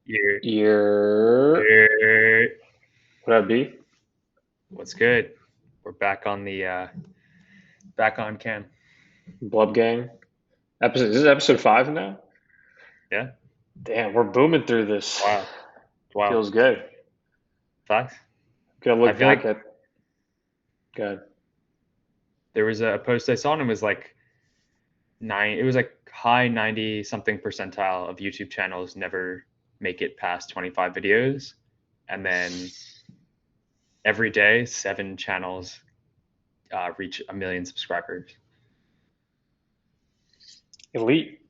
You're, You're you're- what up, B? what's good? We're back on cam. Blub Gang. Episode This is episode 5 now? Yeah. Damn, we're booming through this. Wow. Wow. Feels good. Facts. Gonna I look feel back like at good. there was a post I saw and it was like it was like high 90 something percentile of YouTube channels never make it past 25 videos. And then every day, 7 channels reach 1 million subscribers. Elite.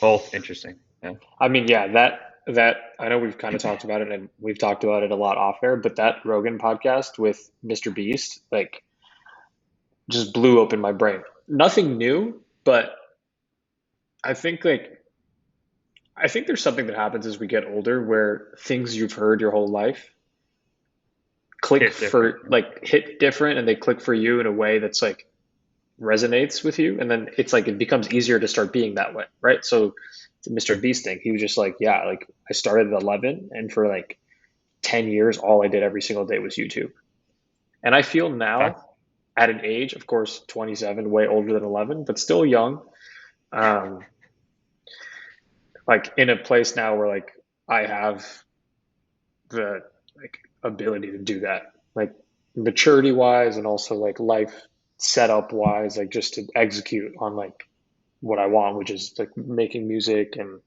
Both interesting. Yeah. I mean, yeah, that I know we've kind of talked about it and we've talked about it a lot off air, but that Rogan podcast with Mr. Beast, like, just blew open my brain. Nothing new, but I think like I think there's something that happens as we get older where things you've heard your whole life click Hit different. for like hit different and they click for you in a way that's like resonates with you, and then it's like it becomes easier to start being that way, right? So the Mr. Sure. Beast thing, he was just like, yeah, like I started at 11 and for like 10 years all I did every single day was YouTube. And I feel now Facts. at an age, of course, 27, way older than 11, but still young, um like in a place now where like I have the like ability to do that, like maturity wise and also like life setup wise, like just to execute on like what I want, which is like making music and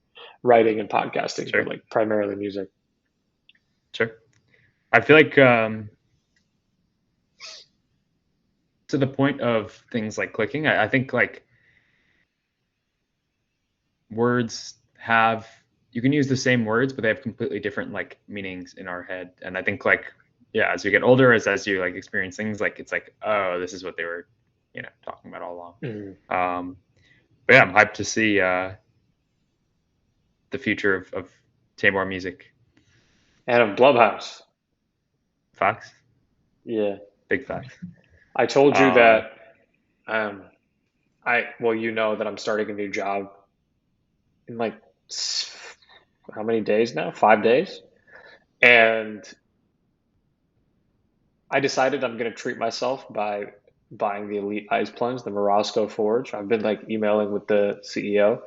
writing and podcasting, but Sure. like primarily music. Sure. I feel like to the point of things like clicking, I think like words have you can use the same words, but they have completely different like meanings in our head. And I think like yeah, as you get older, as you like experience things, like it's like oh, this is what they were, talking about all along. Mm. But yeah, I'm hyped to see the future of Taimur music. And of Blubhouse. Facts, Yeah. big facts. I told you Uh, that um well, you know that I'm starting a new job in like how many days now? 5 days. And I decided I'm going to treat myself by buying the Elite Ice Plunge, the Morosco Forge. I've been like emailing with the CEO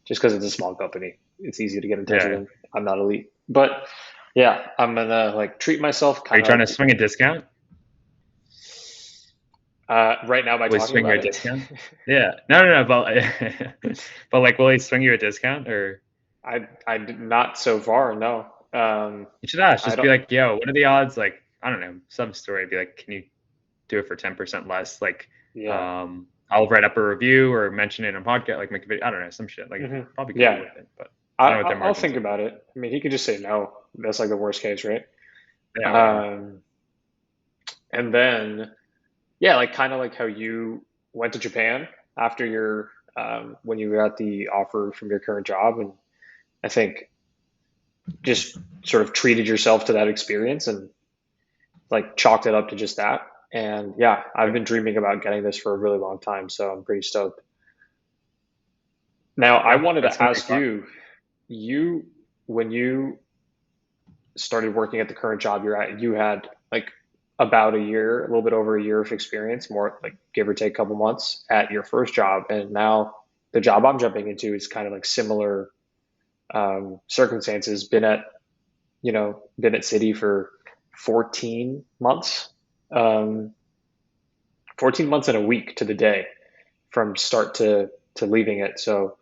just because it's a small company. It's easy to get in touch with yeah. them. I'm not elite. But yeah, I'm gonna like treat myself Are kind you trying of to swing a discount? right now by Will he talking swing you about a it. discount? Yeah. No, no, no. But like, will he swing you a discount or I did not so far, no. you should ask? I Just be don't, like, yo, what are the odds? Like, I don't know, some story. Be like, can you do it for 10% less? Like, yeah. I'll write up a review or mention it on podcast, like make a video. I don't know, some shit. Like, Hmm. probably could be Yeah. worth it, but I, I don't know what their I'll margins think are. about it. I mean, he could just say no. That's like the worst case, right? Yeah, whatever. Um, and then yeah, like kind of like how you went to Japan after your when you got the offer from your current job, and I think just sort of treated yourself to that experience and like chalked it up to just that. And yeah, I've Sure. been dreaming about getting this for a really long time, so I'm pretty stoked. Now, I Yeah, wanted that's to gonna be ask fun. you, you when you started working at the current job you're at, you had like about a year, a little bit over a year of experience, more like give or take a couple months at your first job. And now the job I'm jumping into is kind of like similar circumstances. Been at City for 14 months, um, 14 months and a week to the day from start to leaving it. So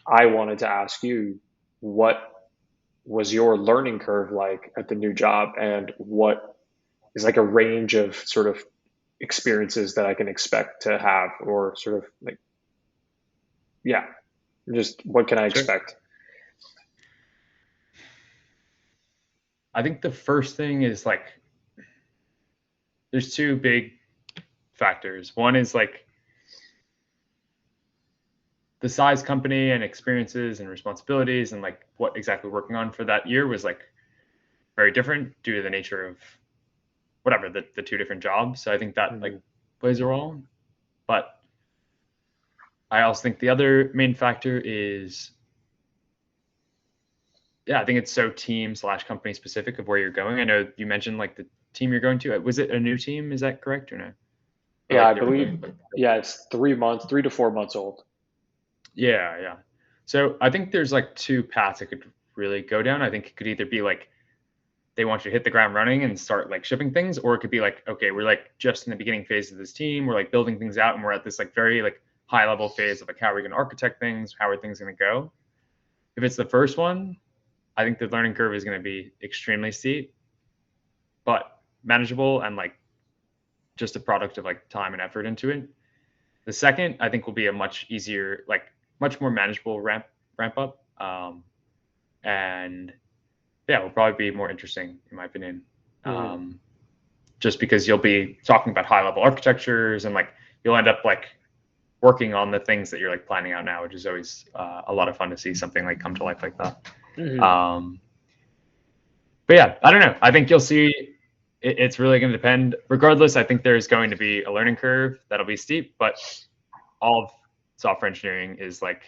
I wanted to ask you, what was your learning curve like at the new job, and what is like a range of sort of experiences that I can expect to have, or sort of like, yeah, just what can I Sure. expect? I think the first thing is like there's two big factors. One is like the size company and experiences and responsibilities and like what exactly working on for that year was like very different due to the nature of whatever the two different jobs. So I think that like Hmm. plays a role. But I also think the other main factor is yeah, I think it's so team slash company specific of where you're going. I know you mentioned like the team you're going to. Was it a new team? Is that correct or no? Or Yeah, I like they were believe, like, yeah, it's 3 months, 3 to 4 months old. yeah, yeah. So I think there's like two paths it could really go down. I think it could either be like they want you to hit the ground running and start like shipping things, or it could be like, okay, we're like just in the beginning phase of this team. We're like building things out and we're at this like very like high level phase of like how are we going to architect things, how are things going to go. If it's the first one, I think the learning curve is going to be extremely steep, but manageable and like just a product of like time and effort into it. The second, I think, will be a much easier, like much more manageable ramp up, and yeah, will probably be more interesting in my opinion. Hmm. Um, just because you'll be talking about high level architectures and like you'll end up like working on the things that you're like planning out now, which is always a lot of fun to see something like come to life like that. Hmm. Um, but yeah, I don't know. I think you'll see. It's really going to depend. Regardless, I think there's going to be a learning curve that'll be steep, but all of software engineering is like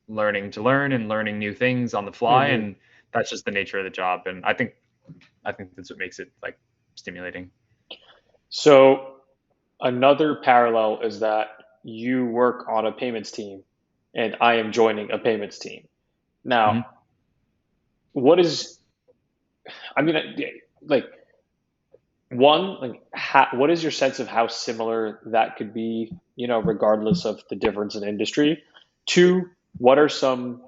learning to learn and learning new things on the fly, Hmm. and that's just the nature of the job. And I think that's what makes it like stimulating. So another parallel is that you work on a payments team and I am joining a payments team. Now, Mm-hmm. what is, I mean, like, one, like, what is your sense of how similar that could be, regardless of the difference in industry? Two, what are some,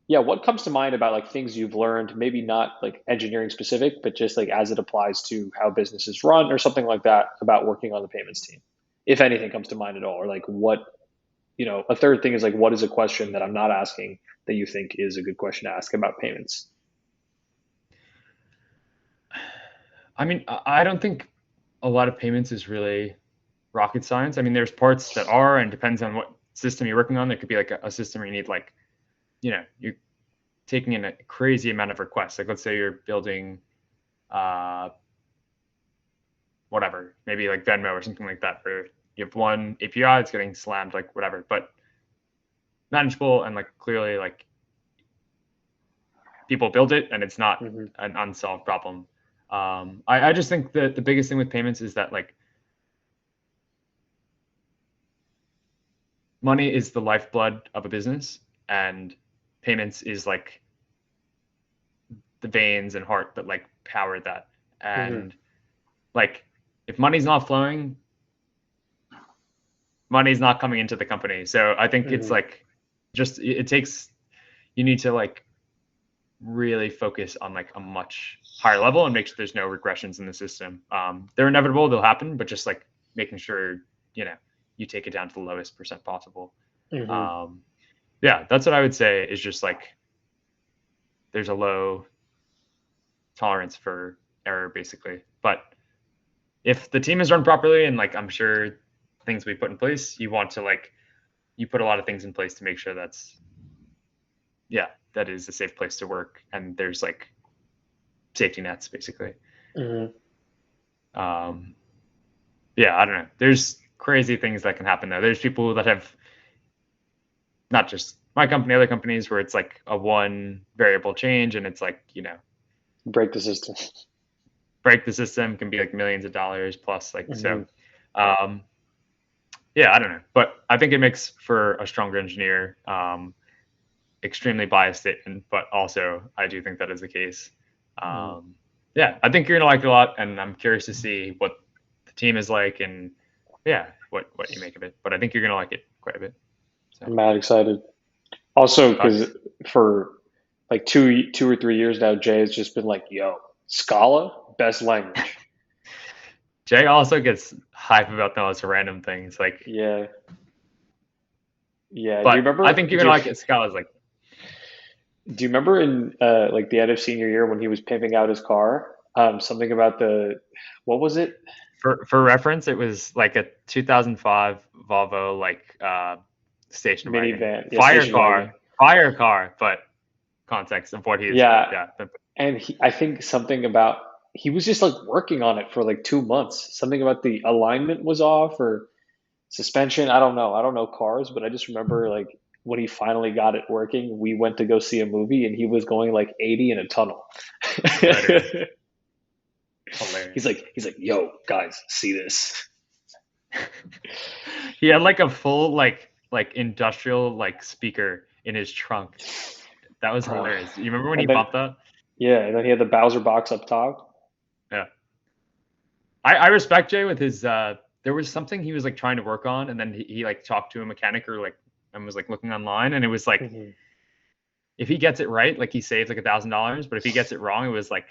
yeah, what comes to mind about like things you've learned, maybe not like engineering specific, but just like as it applies to how businesses run or something like that about working on the payments team, if anything comes to mind at all, or like what, a third thing is like, what is a question that I'm not asking that you think is a good question to ask about payments? I mean, I don't think a lot of payments is really rocket science. I mean, there's parts that are, and depends on what system you're working on. There could be like a system where you need like, you're taking in a crazy amount of requests. Like let's say you're building uh, whatever, maybe like Venmo or something like that, where you have one API, it's getting slammed, like whatever, but manageable and like clearly like people build it and it's not Hmm. an unsolved problem. I just think that the biggest thing with payments is that like money is the lifeblood of a business and payments is like the veins and heart that like power that. Hmm. And like if money's not flowing, money's not coming into the company. So I think it's Hmm. like just it takes you need to like really focus on like a much higher level and make sure there's no regressions in the system. They're inevitable, they'll happen, but just like making sure you know you take it down to the lowest percent possible. Hmm. Um, yeah, that's what I would say is just like there's a low tolerance for error basically. But if the team is run properly and like I'm sure things we put in place, you want to like you put a lot of things in place to make sure that's yeah, that is a safe place to work and there's like safety nets basically. Hmm. Um, yeah, I don't know. There's crazy things that can happen though. There's people that have not just my company, other companies where it's like a one variable change and it's like, Break the system. break the system can be like millions of dollars plus like so. Hmm. Um, yeah, I don't know, but I think it makes for a stronger engineer. Extremely biased statement, but also I do think that is the case. Hmm. Um, yeah, I think you're gonna like it a lot, and I'm curious to see what the team is like, and yeah, what you make of it. But I think you're gonna like it quite a bit. So, I'm mad excited. Also, because nice. for like 2 or 3 years now, Jay has just been like, "Yo, Scala, best language." Jay also gets hype about the most random things, like, Yeah, yeah. Do you but I remember? think you're gonna like it. Scala's like Do you remember in like the end of senior year when he was pimping out his car? Something about the what was it? for reference, it was like a 2005 Volvo like station wagon, Minivan, yeah, station wagon. fire car, but context of what he is, Yeah, yeah. and I think something about he was just like working on it for like 2 months. Something about the alignment was off or suspension. I don't know. I don't know cars, but I just remember like when he finally got it working, we went to go see a movie and he was going like 80 in a tunnel. Literally He's hilarious. like, yo, guys, see this. He had like a full like industrial like speaker in his trunk. That was Bro. hilarious. You remember when he And then bumped that? yeah, and then he had the Bowser box up top. Yeah. I respect Jay with his there was something he was like trying to work on, and then he like talked to a mechanic or like and was like looking online, and it was like Mhm. if he gets it right, like he saved like $1,000, but if he gets it wrong, it was like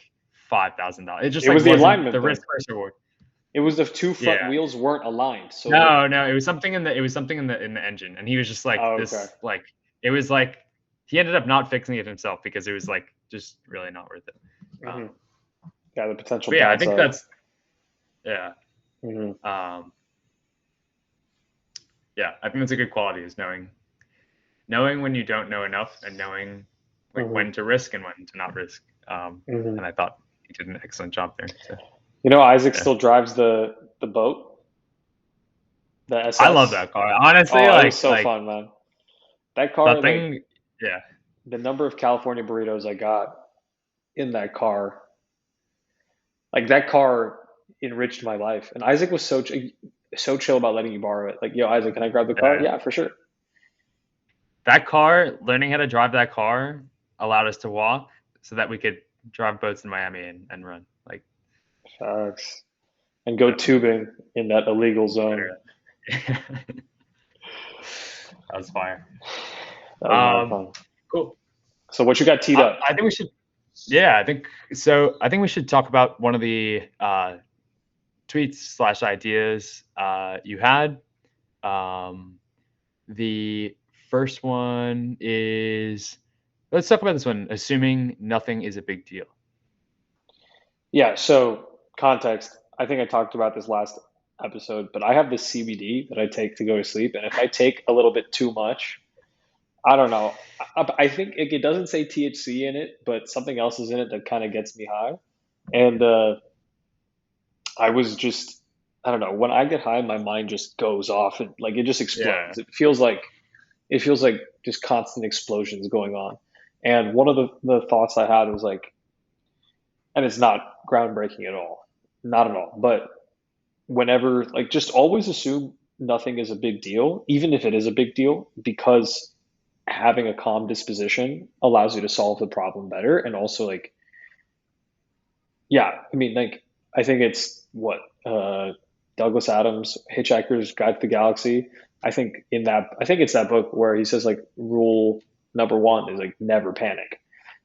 $5,000. It just It like was the wasn't alignment the thing. risk versus reward. It was the two front Yeah. wheels weren't aligned. So like, No, no, it was something in the engine, and he was just like oh, okay. this like it was like he ended up not fixing it himself because it was like just really not worth it. Hmm. Yeah, the potential But yeah, I think downside. that's yeah. Hmm. Um, yeah, I think that's a good quality is knowing when you don't know enough and knowing like Hmm. when to risk and when to not risk. Hmm. And I thought he did an excellent job there. So You know, Isaac yeah, still drives the boat, the I love SS. that car. Honestly, Oh, it was so fun, man. That car, that like thing. Yeah, the number of California burritos I got in that car, like that car enriched my life. And Isaac was so chill about letting you borrow it. Like, yo, Isaac, can I grab the car? yeah. Yeah, for sure. That car, learning how to drive that car allowed us to walk so that we could drive boats in Miami and run. Like, Facts. And go yeah, tubing in that illegal zone. literally. That was fire. That was mad Um, fun. cool. So what you got teed up? I think we should. Yeah, I think so. I think we should talk about one of the tweets slash ideas you had. Um, the first one is let's talk about this one. Assuming nothing is a big deal. Yeah, so context. I think I talked about this last episode, but I have this CBD that I take to go to sleep, and if I take a little bit too much, I don't know. I think it doesn't say THC in it, but something else is in it that kind of gets me high. And I was just, I don't know, when I get high, my mind just goes off and like it just Yeah. explodes. It feels like just constant explosions going on. And one of the thoughts I had was like, and it's not groundbreaking at all, not at all. But whenever, like, just always assume nothing is a big deal, even if it is a big deal, because having a calm disposition allows you to solve the problem better. And also, like, yeah, I mean, like, I think it's what Douglas Adams, Hitchhiker's Guide to the Galaxy. I think it's that book where he says like rule number one is like never panic,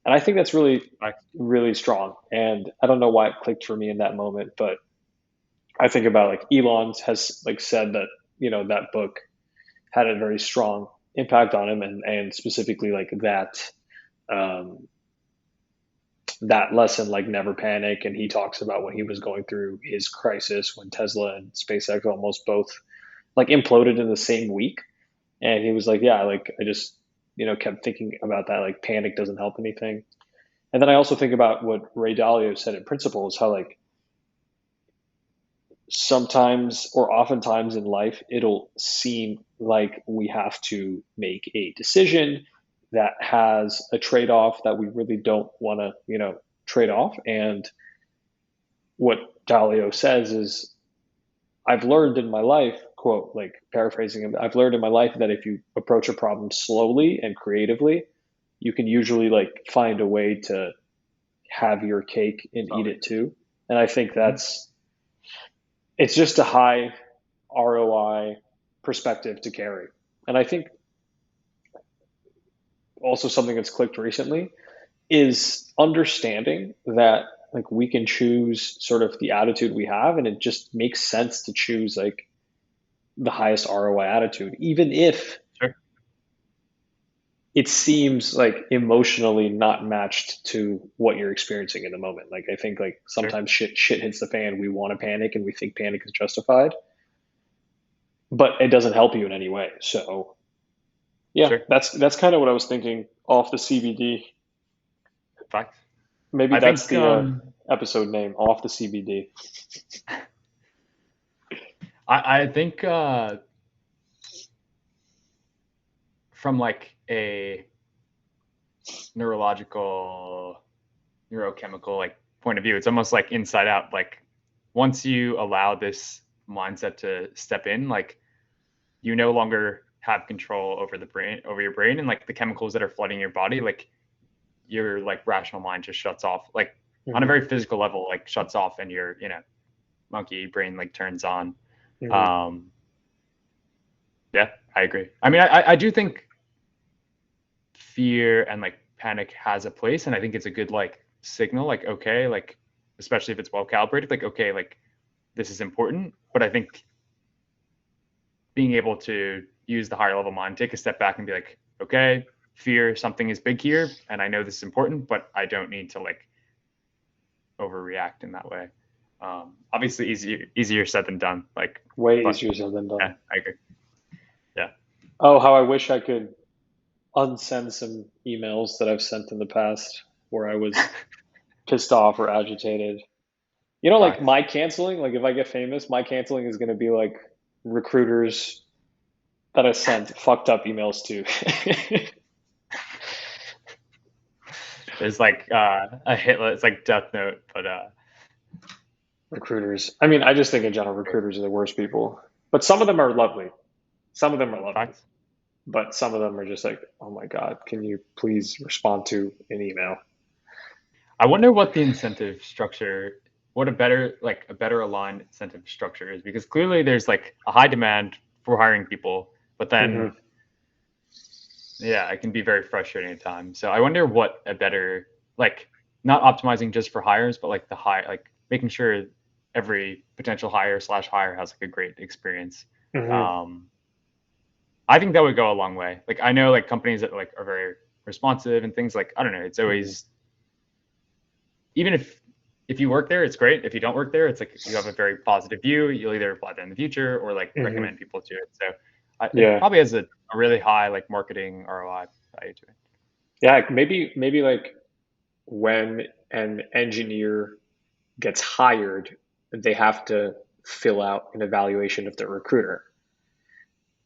and I think that's really I, really strong. And I don't know why it clicked for me in that moment, but I think about like Elon has like said that that book had a very strong impact on him, and specifically like um, that lesson, like never panic. And he talks about when he was going through his crisis when Tesla and SpaceX almost both like imploded in the same week. And he was like, yeah, like I just, kept thinking about that. Like panic doesn't help anything. And then I also think about what Ray Dalio said in Principles, how like sometimes or oftentimes in life, it'll seem like we have to make a decision that has a trade off that we really don't want to, trade off. And what Dalio says is, I've learned in my life, quote, like paraphrasing him, I've learned in my life that if you approach a problem slowly and creatively, you can usually like find a way to have your cake and eat sorry. it too. And I think it's just a high ROI perspective to carry. And I think also something that's clicked recently is understanding that like we can choose sort of the attitude we have, and it just makes sense to choose like the highest ROI attitude, even if Sure. it seems like emotionally not matched to what you're experiencing in the moment. Like I think like Sure. sometimes shit hits the fan, we want to panic and we think panic is justified, but it doesn't help you in any way. So yeah, Sure. that's kind of what I was thinking off the CBD. Fact. Maybe I that's think the episode name, off the CBD. I think from like a neurological, neurochemical like point of view, it's almost like inside out. Like once you allow this mindset to step in, like you no longer have control over the brain, over your brain, and like the chemicals that are flooding your body, like your like rational mind just shuts off, like on a Hmm. very physical level, like shuts off, and your monkey brain like turns on. Hmm. Um, yeah, I agree. I mean, I do think fear and like panic has a place, and I think it's a good like signal, like okay, like especially if it's well calibrated, like okay, like this is important. But I think being able to use the higher level mind, take a step back and be like, okay, fear, something is big here, and I know this is important, but I don't need to like overreact in that way. Obviously, easier said than done. Like, Way but easier said than done. yeah, I agree. Yeah, Oh, how I wish I could unsend some emails that I've sent in the past where I was pissed off or agitated. You know, like facts. my canceling, like if I get famous, my canceling is going to be like recruiters that I sent fucked up emails to. There's like a Hitler. It's like Death Note, but Recruiters. I mean, I just think in general, recruiters are the worst people. But some of them are lovely. Some of them are lovely. facts. But some of them are just like, oh my God, can you please respond to an email? I wonder what the incentive structure, what a better aligned incentive structure is, because clearly there's like a high demand for hiring people, but then Hmm. yeah, it can be very frustrating at times. So I wonder what a better, like, not optimizing just for hires, but like the hire, like making sure every potential hire slash hire has like a great experience. Hmm. Um, I think that would go a long way. Like I know like companies that like are very responsive and things, like I don't know. It's Hmm. always, even if you work there, it's great. If you don't work there, it's like you have a very positive view. You'll either apply there in the future or like Hmm. recommend people to it. So it Yeah. probably has a really high like marketing ROI value to it. Yeah. Maybe like when an engineer gets hired, they have to fill out an evaluation of the recruiter.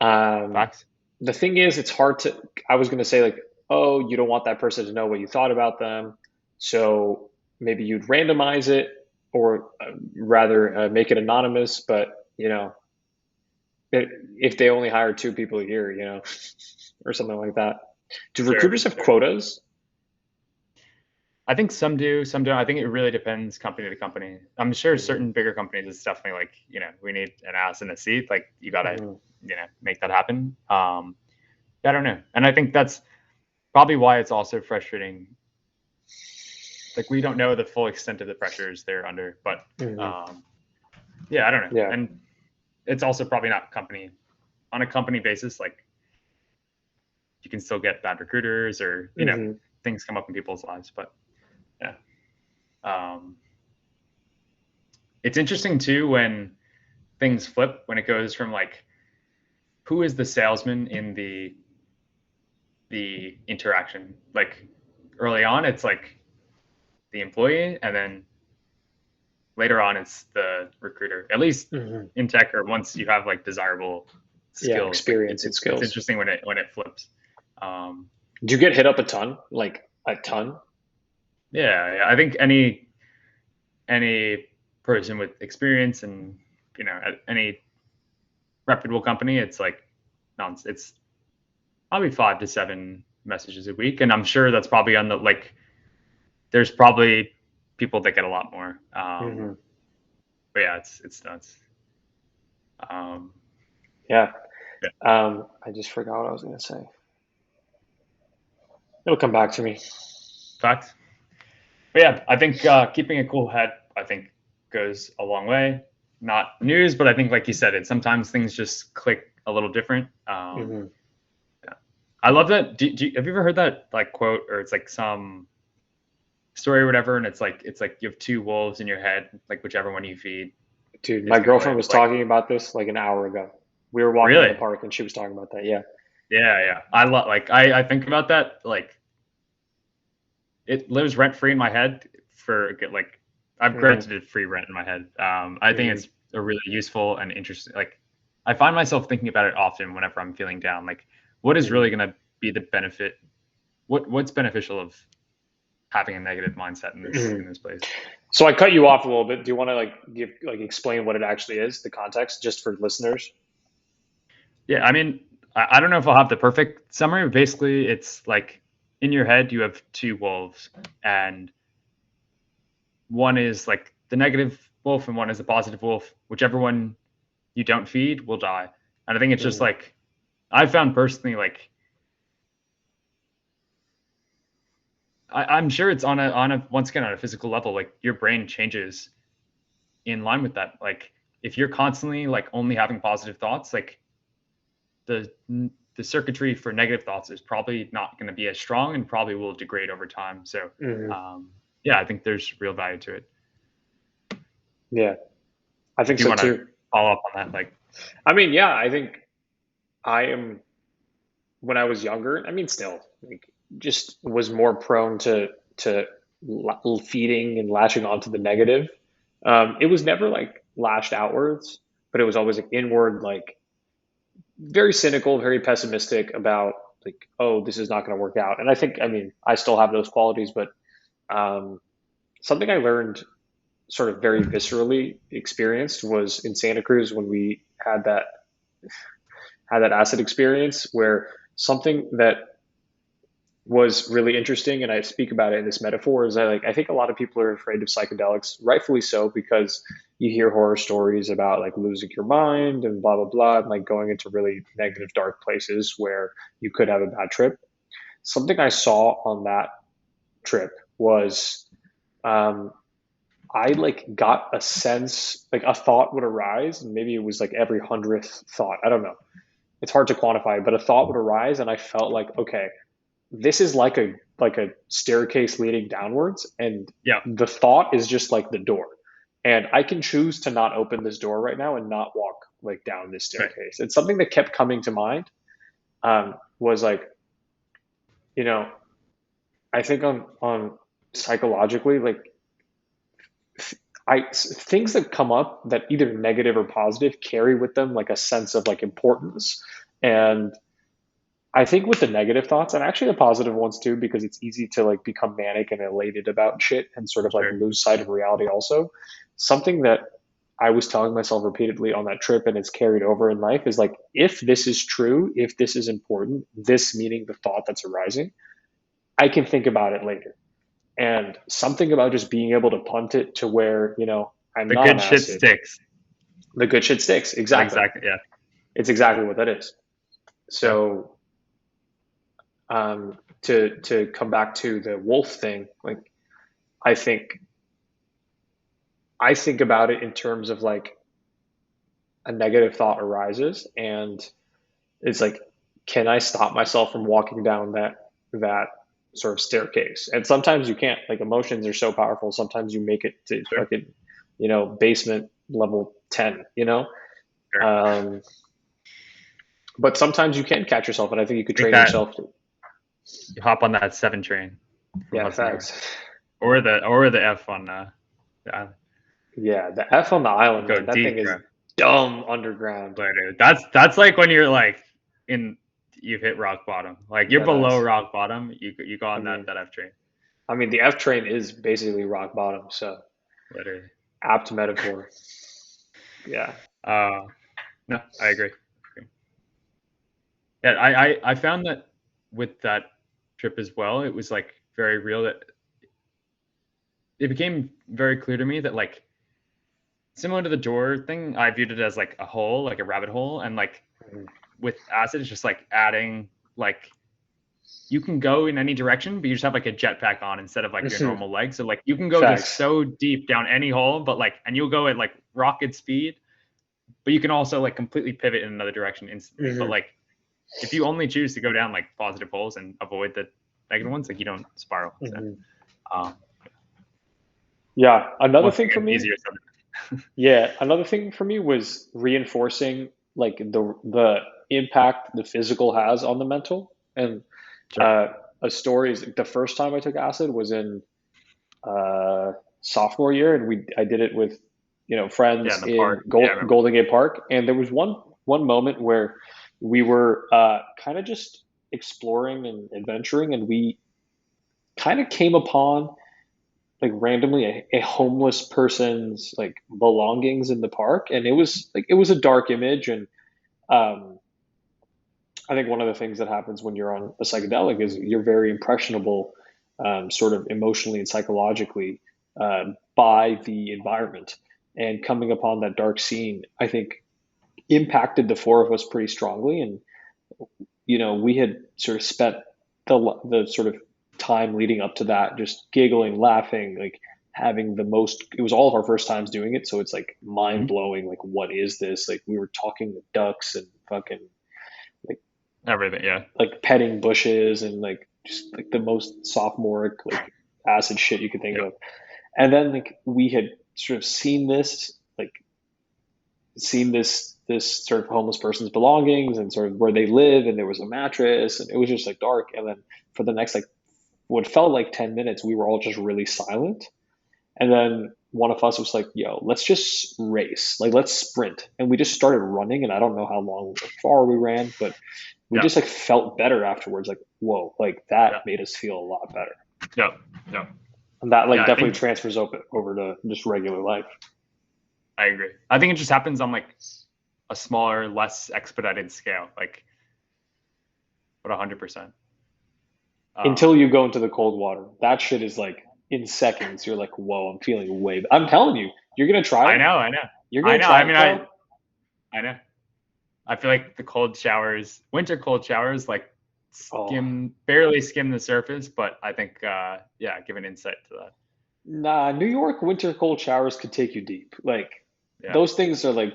Um, Facts. the thing is, it's hard to, I was going to say, like, oh, you don't want that person to know what you thought about them. So maybe you'd randomize it or rather make it anonymous. But, you know, if they only hire two people a year, you know, or something like that. Do Sure, recruiters have sure. quotas? I think some do, some don't. I think it really depends company to company. I'm sure Hmm. certain bigger companies, it's definitely like, we need an ass in a seat. Like you gotta, Hmm. make that happen. I don't know. And I think that's probably why it's also frustrating. Like we don't know the full extent of the pressures they're under, but Hmm. um, yeah, I don't know. Yeah. And it's also probably not company on a company basis. Like you can still get bad recruiters or, Hmm. things come up in people's lives, but yeah. Um, it's interesting too when things flip, when it goes from like who is the salesman in the interaction. Like early on it's like the employee, and then later on it's the recruiter, at least Hmm. in tech, or once you have like desirable Yeah. skills. Like Experience and it's skills. interesting when it flips. um Do you get hit up a ton? Like a ton? yeah, yeah, I think any person with experience and at any reputable company, it's like it's probably 5 to 7 messages a week, and I'm sure that's probably on the like there's probably people that get a lot more. Hmm. But yeah, it's nuts. Um, Yeah. yeah, I just forgot what I was going to say. It'll come back to me. facts. But yeah, I think keeping a cool head, I think, goes a long way. Not news, but I think, like you said, it sometimes things just click a little different. Hmm. Yeah. I love that. Have you ever heard that like quote, or it's like some story or whatever, and it's like you have two wolves in your head, like whichever one you feed Dude, my is gonna girlfriend live. was Like talking about this like an hour ago. We were walking in the really? park and she was talking about that. Yeah. Yeah, yeah. I love like I think about that like it lives rent free in my head for like I've Hmm. granted it free rent in my head. I think Hmm. it's a really useful and interesting. Like I find myself thinking about it often whenever I'm feeling down. Like what is really Hmm. gonna be the benefit? What's beneficial of having a negative mindset in this place? So I cut you off a little bit. Do you want to like give like explain what it actually is, the context, just for listeners? Yeah, I mean, I don't know if I'll have the perfect summary, but basically, it's like in your head you have two wolves, and one is like the negative wolf, and one is the positive wolf. Whichever one you don't feed will die. And I think it's just Mm, like I found personally, like I'm sure it's on a once again on a physical level, like your brain changes in line with that. Like if you're constantly like only having positive thoughts, like the the circuitry for negative thoughts is probably not going to be as strong and probably will degrade over time. So, mhm. um, yeah, I think there's real value to it. Yeah, I think If you so want to too. follow up on that, like, I mean, yeah, I think I am when I was younger. I mean, still, like, just was more prone to feeding and latching onto the negative. It was never like lashed outwards, but it was always like inward, like very cynical, very pessimistic about like, oh, this is not going to work out. And I think, I mean, I still have those qualities, but um, something I learned sort of very viscerally experienced was in Santa Cruz when we had that acid experience where something that was really interesting, and I speak about it in this metaphor, is that like I think a lot of people are afraid of psychedelics, rightfully so, because you hear horror stories about like losing your mind and blah blah blah, and like going into really negative, dark places where you could have a bad trip. Something I saw on that trip was um, I like got a sense, like a thought would arise, and maybe it was like every hundredth thought. I don't know. It's hard to quantify, but a thought would arise, and I felt like, okay, this is like a staircase leading downwards, and yeah, the thought is just like the door, and I can choose to not open this door right now and not walk like down this right. staircase. It's something that kept coming to mind. Was like, you know, I think on psychologically, like things that come up that either negative or positive carry with them like a sense of like importance. And I think with the negative thoughts and actually the positive ones too, because it's easy to like become manic and elated about shit and sort of like Sure. lose sight of reality also. Something that I was telling myself repeatedly on that trip and it's carried over in life is like, if this is true, if this is important, this meaning the thought that's arising, I can think about it later. And something about just being able to punt it to where, I'm The not on good shit acid. sticks. The good shit sticks. That Exactly. exactly. Yeah. It's exactly what that is. Yeah. So to come back to the wolf thing, like I think I think about it in terms of like a negative thought arises, and it's like, can I stop myself from walking down that sort of staircase? And sometimes you can't. Like emotions are so powerful. Sometimes you make it to Sure. fucking, basement level 10. Sure. Um, but sometimes you can catch yourself, and I think you could I think train that yourself to. you hop on that 7 train from Yeah, Hudson Yards, facts. or the F on yeah, Yeah, the F on the island, go man. That thing deep, is bro. dumb underground. But dude, that's like when you're like in you've hit rock bottom. Like you're That below ass. rock bottom. You go I on that mean, that F train. the F train is basically rock bottom, so Literally. apt metaphor. Yeah. Uh, no, I agree. Yeah, I found that with that trip as well, it was like very real that it became very clear to me that like similar to the door thing, I viewed it as like a hole, like a rabbit hole, and like Mhm. with acid, it's just like adding like you can go in any direction, but you just have like a jetpack on instead of like your normal leg. So like you can go just Facts. so deep down any hole, but like and you'll go at like rocket speed, but you can also like completely pivot in another direction instantly. But Hmm. like if you only choose to go down like positive holes and avoid the negative ones, like you don't spiral. So Hmm. um, Yeah. Another once thing for again, me, easier said. yeah, another thing for me was reinforcing like the impact the physical has on the mental. And Sure. uh, a story is the first time I took acid was in uh, sophomore year, and I did it with Yeah, friends in the in park. Yeah, I remember. Golden Gate Park, and there was one moment where we were kind of just exploring and adventuring, and we kind of came upon like randomly a homeless person's like belongings in the park, and it was a dark image. And um, I think one of the things that happens when you're on a psychedelic is you're very impressionable, sort of emotionally and psychologically, by the environment. And coming upon that dark scene, I think impacted the four of us pretty strongly. And we had sort of spent the sort of time leading up to that just giggling, laughing, like having the most. It was all of our first times doing it, so it's like mind Mhm. blowing. Like, what is this? Like, we were talking with ducks and fucking like Everything, yeah. petting bushes and like just like the most sophomoric like acid shit you could think Yep. of. And then like we had sort of seen this sort of homeless person's belongings and sort of where they live, and there was a mattress, and it was just like dark. And then for the next like what felt like 10 minutes, we were all just really silent. And then one of us was like, yo, let's just race, like let's sprint. And we just started running, and I don't know how long or far we ran, but we Yeah. just like felt better afterwards. Like, whoa, like that Yeah. made us feel a lot better. Yeah. Yeah. And that like Yeah. I definitely think transfers over to just regular life. I agree. I think it just happens on like a smaller, less expedited scale, like but 100%. Until Um, you go into the cold water. That shit is like in seconds. You're like, whoa, I'm feeling way. I'm telling you, you're gonna try I it. know, I know, You're I gonna know. try I it, mean, Kyle. I know. I feel like the cold showers, winter cold showers, like Oh, barely skim the surface. But I think, yeah, give an insight to that. nah. New York winter cold showers could take you deep. Like Yeah, those things are like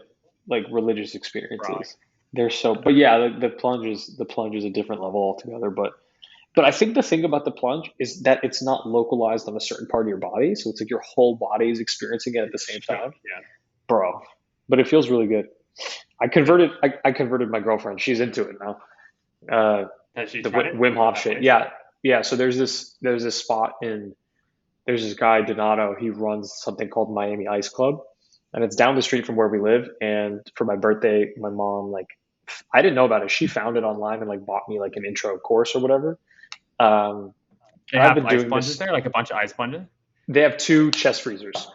religious wrong. experiences. They're so. But yeah, the plunge is a different level altogether. But I think the thing about the plunge is that it's not localized on a certain part of your body, so it's like your whole body is experiencing it at the same Sure. time, Yeah, bro. But it feels really good. yeah. I converted my girlfriend. She's into it now. Has she The tried it? Wim At Hof that shit. place? Yeah, yeah. So there's this spot in there's this guy Donato. He runs something called Miami Ice Club, and it's down the street from where we live. And for my birthday, my mom like I didn't know about it. She found it online and like bought me like an intro course or whatever. Um, They and I've have been ice doing plunges this. there, like a bunch of ice plunges. They have two chest freezers.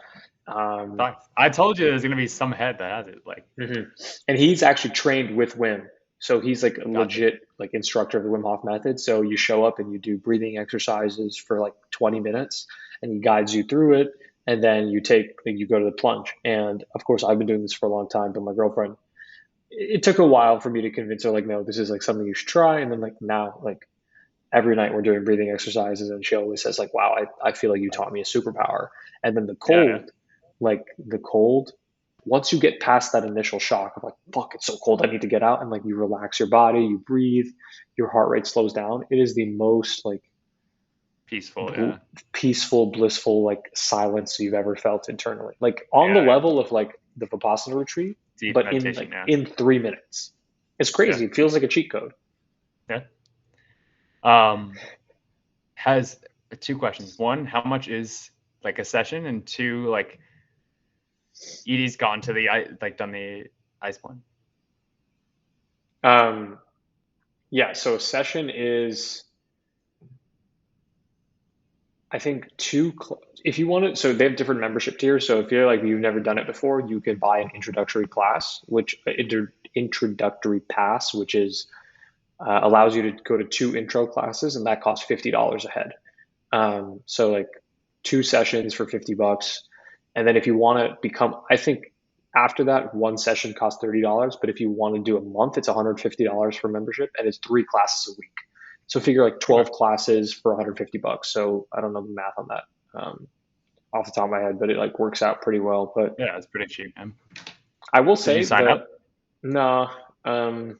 Um, I told you there's gonna be some head that has it. Like, mhm. And he's actually trained with Wim. So he's like a gotcha. legit like instructor of the Wim Hof method. So you show up and you do breathing exercises for like 20 minutes and he guides you through it. And then you go to the plunge. And of course, I've been doing this for a long time, but my girlfriend, it took a while for me to convince her, like, no, this is like something you should try. And then like now, like every night we're doing breathing exercises and she always says like, wow, I feel like you taught me a superpower. And then Yeah, yeah. the cold, once you get past that initial shock of like, fuck, it's so cold, I need to get out, and like you relax your body, you breathe, your heart rate slows down. It is the most like Peaceful. bl- Yeah, peaceful, blissful like silence you've ever felt internally. Like on the yeah, yeah. level of like the Vipassana retreat, Deep but in meditation. like Yeah, in 3 minutes. It's yeah, crazy. It feels like a cheat code. yeah. Um, has two questions. One, how much is like a session, and two, like Edie's gone to the like done the ice one. Um, yeah, so a session is I think if you want to, so they have different membership tiers. So if you're like you've never done it before, you can buy an introductory class, introductory pass, which is allows you to go to two intro classes, and that costs $50 a head. So like two sessions for $50, and then if you want to become, I think after that one session costs $30, but if you want to do a month, it's $150 for membership, and it's three classes a week. So figure like Okay. 12 classes for $150. So I don't know the math on that off the top of my head, but it like works out pretty well. But Yeah, it's pretty cheap, man. I will Did you say sign the up? no, um,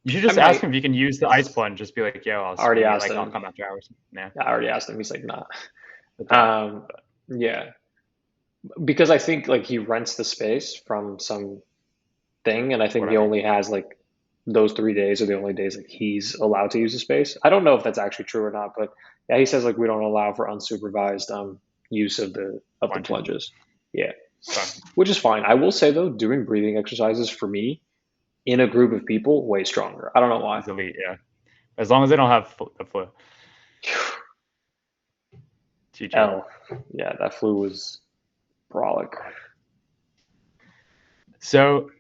You should I just ask might him if you can use the ice plunge. Just be like, yo, I already maybe asked like I'll him. come after hours. Yeah, I already asked him. He's like, nah. okay. Um, yeah, because I think like he rents the space from some thing, and I think he Whatever. only has like those 3 days are the only days like he's allowed to use the space. I don't know if that's actually true or not, but yeah, he says like we don't allow for unsupervised use of the Plunges. plunges. Yeah, Okay. which is fine. I will say though, doing breathing exercises for me in a group of people way stronger. I don't know why. He's elite. Yeah. as long as they don't have the flu. GG. L. Yeah, that flu was brolic. So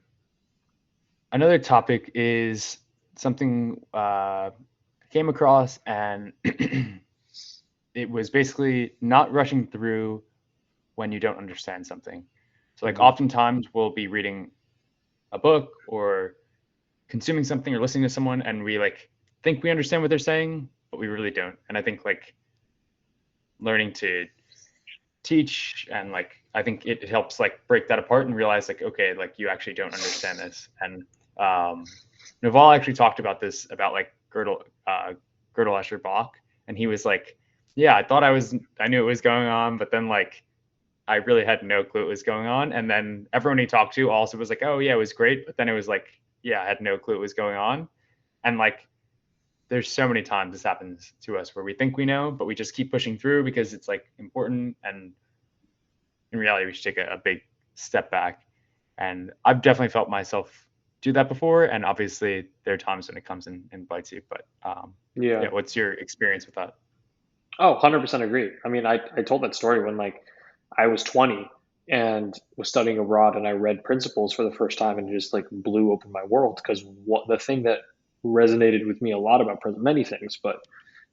another topic is something I came across, and it was basically not rushing through when you don't understand something. So like Hmm. oftentimes we'll be reading a book or consuming something or listening to someone, and we like think we understand what they're saying, but we really don't. And I think like learning to teach, and like I think it helps like break that apart and realize like, okay, like you actually don't understand this. And Naval actually talked about this about like Gödel Escher Bach, and he was like, yeah, I knew it was going on, but then like I really had no clue what was going on. And then everyone he talked to also was like, oh yeah, it was great, but then it was like, yeah, I had no clue what was going on. And like there's so many times this happens to us where we think we know, but we just keep pushing through because it's like important. And in reality, we should take a big step back. And I've definitely felt myself do that before. And obviously, there are times when it comes and bites you. But Yeah. yeah, what's your experience with that? Oh, 100% agree. I mean, I told that story when like I was 20 and was studying abroad and I read Principles for the first time and it just like blew open my world because what the thing that resonated with me a lot about many things, but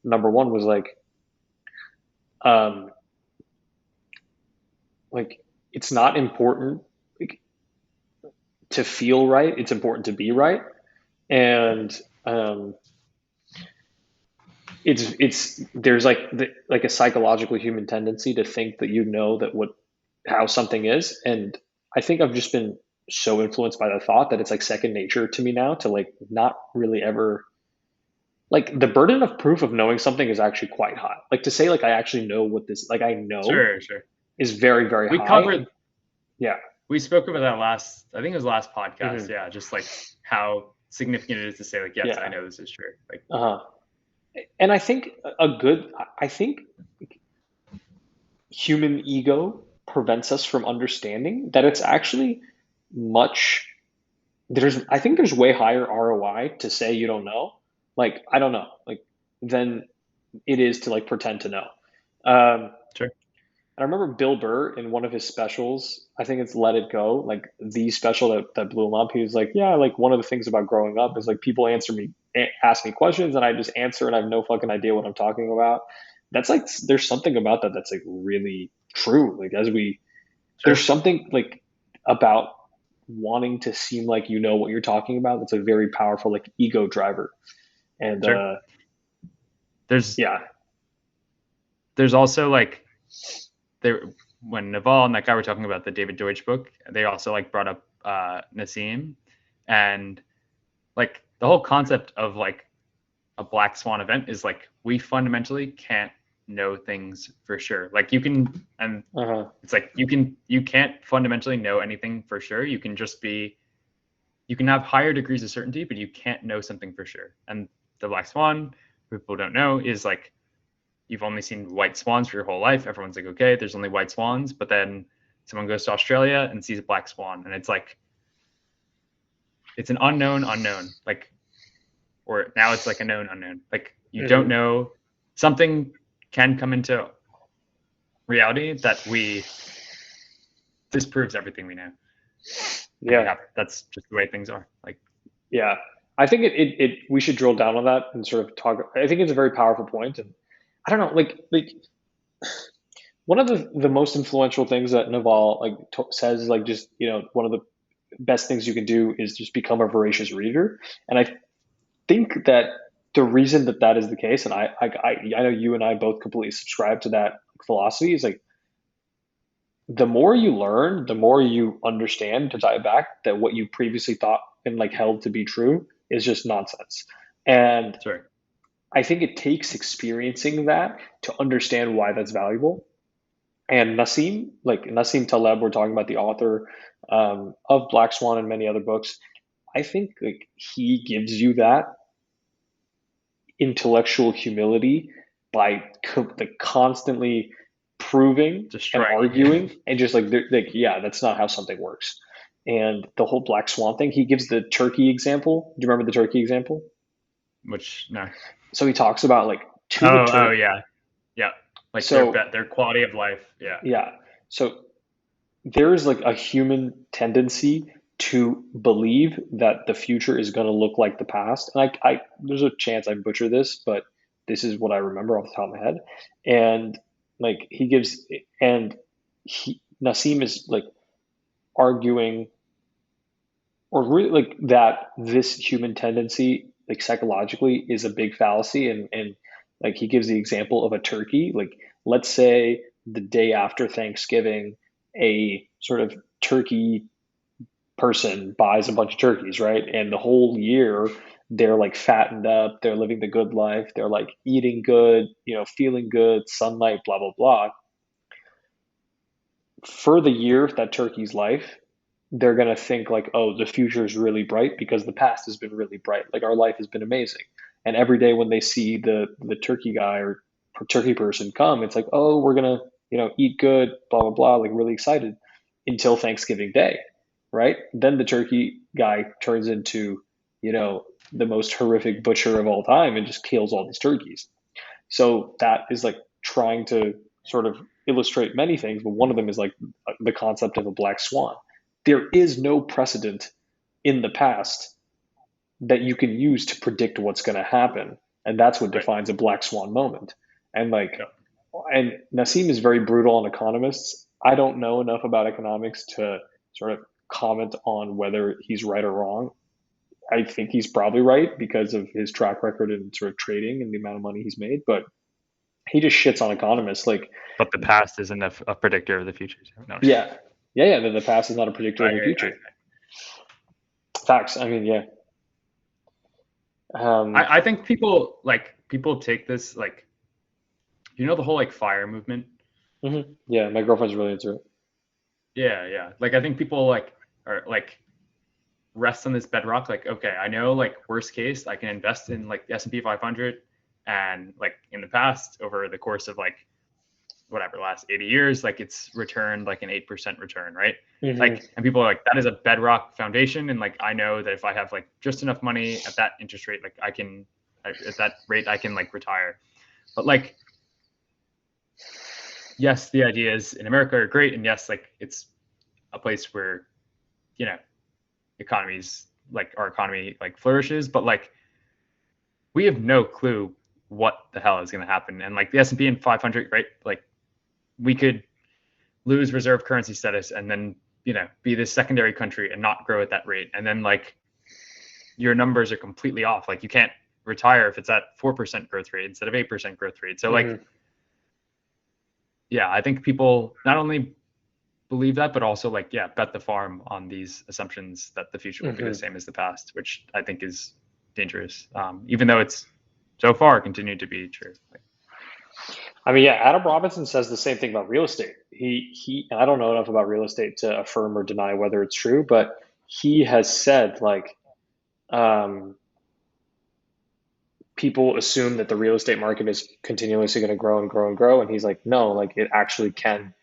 number one was um, like it's not important like, to feel right. It's important to be right. And um, it's there's like a psychological human tendency to think that you know that what how something is, and I think I've just been so influenced by the thought that it's like second nature to me now to like not really ever like the burden of proof of knowing something is actually quite high. Like to say like I actually know what this like I know Sure, sure. is very very We high. And covered, yeah. we spoke about that last, I think it was last podcast. Hmm. Yeah, just like how significant it is to say, like, yes, I Yeah. know this is true. Like, Uh-huh. And I think a good I think human ego prevents us from understanding that it's actually much there's I think there's way higher ROI to say you don't know, like I don't know, like than it is to like pretend to know. Um, sure. I remember Bill Burr in one of his specials. I think it's Let It Go, like the special that blew him up. He was like, "Yeah, like one of the things about growing up is like people ask me questions, and I just answer, and I have no fucking idea what I'm talking about." That's like there's something about that that's like really true. Like there's Sure. something like about wanting to seem like you know what you're talking about. That's a very powerful like ego driver. And Sure. There's, yeah. there's also like, there, when Naval and that guy were talking about the David Deutsch book, they also like brought up Nassim, and like the whole concept of like a black swan event is like we fundamentally can't know things for sure. Like you can, and Uh-huh. it's like you can't fundamentally know anything for sure. You can just be, you can have higher degrees of certainty, but you can't know something for sure. And the black swan, people don't know, is like you've only seen white swans for your whole life. Everyone's like, okay, there's only white swans, but then someone goes to Australia and sees a black swan, and it's like it's an unknown unknown. Like, or now it's like a known unknown. Like you don't Hmm. know, something can come into reality that we disproves everything we know, and we Yeah. have, that's just the way things are. Like, Yeah. I think we should drill down on that and sort of talk. I think it's a very powerful point. And I don't know, like one of the most influential things that Naval like says is like just, one of the best things you can do is just become a voracious reader. And I think that the reason that that is the case, and I know you and I both completely subscribe to that philosophy, is like the more you learn, the more you understand to tie it back that what you previously thought and like held to be true is just nonsense. And sorry, I think it takes experiencing that to understand why that's valuable. And Nassim Taleb, we're talking about the author of Black Swan and many other books. I think like he gives you that intellectual humility by like constantly proving just and striking you. arguing and just like yeah, that's not how something works. And the whole black swan thing, he gives the turkey example. Do you remember the turkey example? Which no. So he talks about like to the Oh, turkey. yeah. Yeah. Like So their quality of life. Yeah. yeah, so there is like a human tendency to believe that the future is going to look like the past. And there's a chance I butcher this, but this is what I remember off the top of my head. And like he gives, and Nassim is like arguing, or really like that this human tendency, like psychologically, is a big fallacy. And like he gives the example of a turkey. Like, let's say the day after Thanksgiving, a sort of turkey person buys a bunch of turkeys, right? And the whole year they're like fattened up, they're living the good life, they're like eating good, feeling good, sunlight, blah, blah, blah. For the year that turkey's life, they're going to think like, oh, the future is really bright because the past has been really bright. Like our life has been amazing. And every day when they see the turkey guy or turkey person come, it's like, oh, we're going to, eat good, blah, blah, blah, like really excited until Thanksgiving Day, right? Then the turkey guy turns into, the most horrific butcher of all time and just kills all these turkeys. So that is like trying to sort of illustrate many things, but one of them is like the concept of a black swan. There is no precedent in the past that you can use to predict what's going to happen, and that's what Right. defines a black swan moment. And like, Yeah. and Nassim is very brutal on economists. I don't know enough about economics to sort of comment on whether he's right or wrong. I think he's probably right because of his track record in sort of trading and the amount of money he's made, but he just shits on economists. Like, But the past isn't a predictor of the future. So no. yeah, yeah, yeah. The past is not a predictor I of the hear you. future. Facts. I mean, yeah. Um, I think people take this like the whole like fire movement. yeah, my girlfriend's really into it. Yeah, yeah. Like I think people like are like rest on this bedrock. Like okay, I know like worst case I can invest in like the S&P 500, and like in the past over the course of like whatever last 80 years, like it's returned like an 8% return, right? Hmm. Like, and people are like that is a bedrock foundation, and like I know that if I have like just enough money at that interest rate, like I can at that rate I can like retire. But like yes, the ideas in America are great, and yes, like it's a place where you know economies like our economy like flourishes, but like we have no clue what the hell is going to happen. And like the S&P and 500, right? Like we could lose reserve currency status and then be this secondary country and not grow at that rate, and then like your numbers are completely off. Like you can't retire if it's at 4% growth rate instead of 8% growth rate. So like Hmm. yeah, I think people not only believe that, but also like yeah, bet the farm on these assumptions that the future will be the Hmm. same as the past, which I think is dangerous. Even though it's so far continued to be true. Like, I mean, yeah, Adam Robinson says the same thing about real estate. I don't know enough about real estate to affirm or deny whether it's true, but he has said like, um, people assume that the real estate market is continuously going to grow and grow and grow, and he's like, no, like it actually can,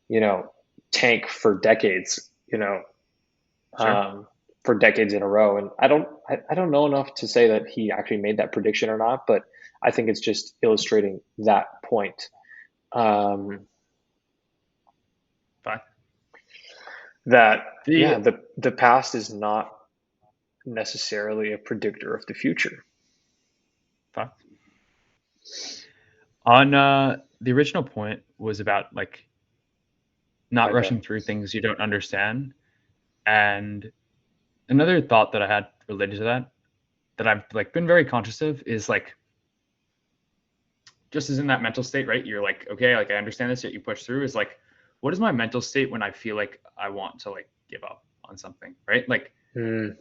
you know, tank for decades, sure. for decades in a row. And I don't know enough to say that he actually made that prediction or not, but I think it's just illustrating that point. Um, Fine. that The yeah, the past is not necessarily a predictor of the future. fine. On the original point was about like not Okay. rushing through things you don't understand. And another thought that I had related to that I've like been very conscious of is like just as in that mental state, right? You're like, okay, like I understand this, yet you push through. Is like, what is my mental state when I feel like I want to like give up on something, right? Like, Mm,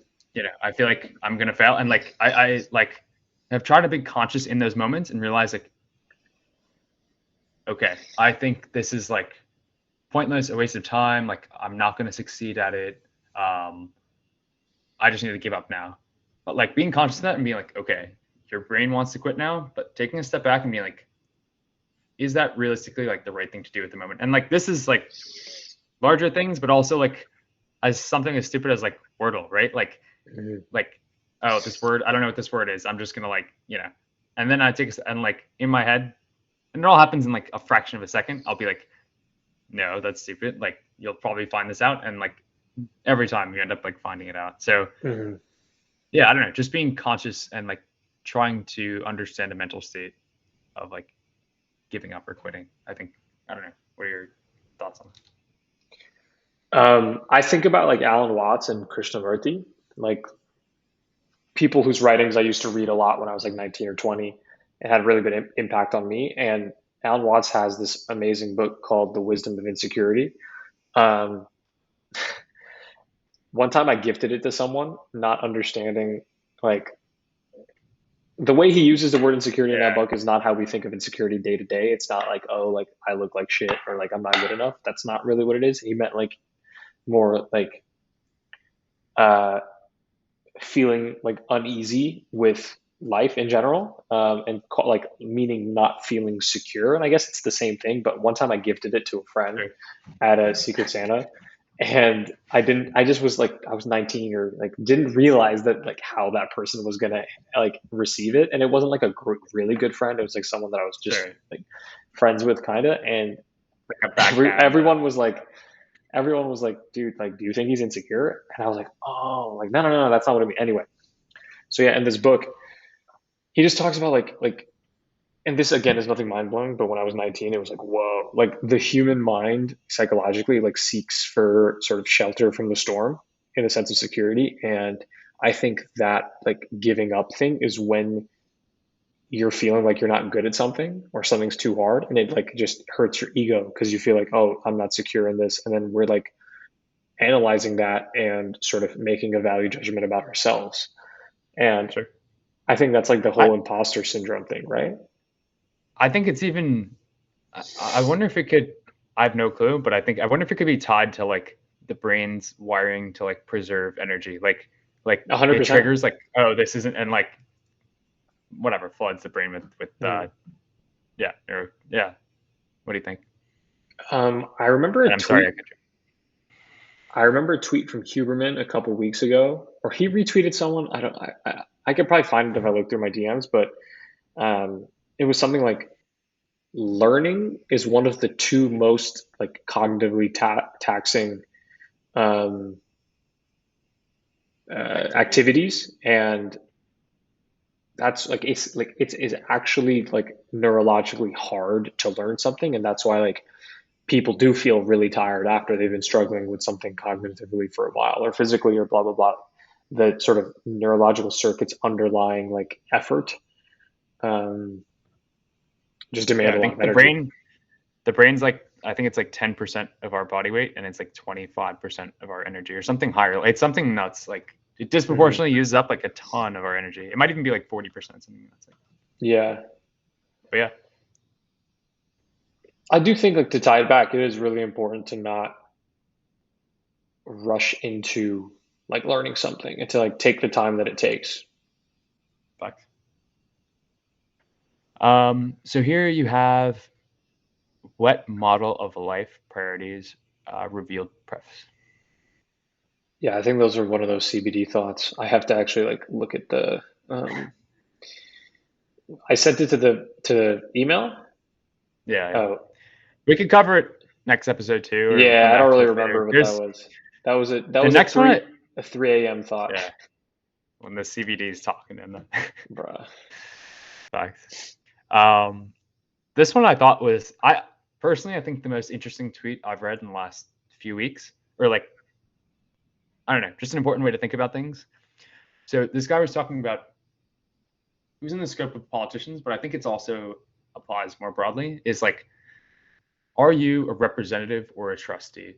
I feel like I'm gonna fail, and like I like have tried to be conscious in those moments and realize like, okay, I think this is like pointless, a waste of time. Like I'm not gonna succeed at it. Um, I just need to give up now. But like being conscious of that and being like, okay, your brain wants to quit now, but taking a step back and being like, is that realistically like the right thing to do at the moment? And like this is like larger things, but also like as something as stupid as like Wordle, right? mm, Like, oh, this word, I don't know what this word is. I'm just gonna like, And then I take and like in my head, and it all happens in like a fraction of a second. I'll be like, no, that's stupid. Like you'll probably find this out, and like every time you end up like finding it out. So Hmm. yeah, I don't know, just being conscious and like trying to understand a mental state of like giving up or quitting. I think I don't know. What are your thoughts on I think about like Alan Watts and Krishnamurti, like people whose writings I used to read a lot when I was like 19 or 20. It had a really good impact on me. And Alan Watts has this amazing book called The Wisdom of Insecurity. Um, One time I gifted it to someone, not understanding like the way he uses the word insecurity in that that? book is not how we think of insecurity day to day. It's not like, oh, like I look like shit or like I'm not good enough. That's not really what it is. He meant like more like uh, feeling like uneasy with life in general, and like meaning not feeling secure. And I guess it's the same thing. But one time I gifted it to a friend Yeah, at a Secret Santa, and I just was like, I was 19 or like didn't realize that like how that person was gonna like receive it. And it wasn't like a really good friend. It was like someone that I was just sure. like friends with kind of. And Like a backhand. everyone was like, dude, like, do you think he's insecure? And I was like, oh, like, no, that's not what I mean. Anyway, so yeah, in this book, he just talks about and this again is nothing mind blowing, but when I was 19, it was like, whoa, like the human mind psychologically like seeks for sort of shelter from the storm in a sense of security. And I think that like giving up thing is when you're feeling like you're not good at something or something's too hard, and it like just hurts your ego because you feel like, oh, I'm not secure in this. And then we're like analyzing that and sort of making a value judgment about ourselves. And Sure. I think that's like the I whole imposter syndrome thing, right? I think it's even. I wonder if it could. I have no clue, but I wonder if it could be tied to like the brain's wiring to like preserve energy. Like it 100%. triggers like, oh, this isn't, and like whatever floods the brain with Hmm. yeah, or yeah. What do you think? I remember And a I'm sorry, I tweet. could. I remember a tweet from Huberman a couple weeks ago, or he retweeted someone. I don't. I could probably find it if I look through my DMs, but it was something like learning is one of the two most like cognitively taxing um, Activities. activities, and that's it's actually like neurologically hard to learn something, and that's why like people do feel really tired after they've been struggling with something cognitively for a while or physically or blah blah blah. The sort of neurological circuits underlying like effort um, just Yeah, demand I a lot of think the energy. brain the brain's like I think it's like 10% of our body weight, and it's like 25% of our energy or something higher. It's something nuts. Like it Hmm. disproportionately uses up like a ton of our energy. It might even be like 40%, something nuts. Yeah, But yeah, I do think like to tie it back, it is really important to not rush into like learning something and to like take the time that it takes. facts. So here you have what model of life priorities revealed preface. Yeah, I think those are one of those CBD thoughts. I have to actually like look at the. Um, I sent it to the email. Yeah, yeah. Oh, We could cover it next episode too, or we'll come yeah, I don't back to really it later. remember what that There's was. That the was a next one. a 3 a.m. thought. Yeah, when the CBD is talking and the Bruh. facts. Um, this one I thought was I personally I think the most interesting tweet I've read in the last few weeks, or like I don't know, just an important way to think about things. So this guy was talking about who's in the scope of politicians, but I think it's also applies more broadly. Is like, are you a representative or a trustee?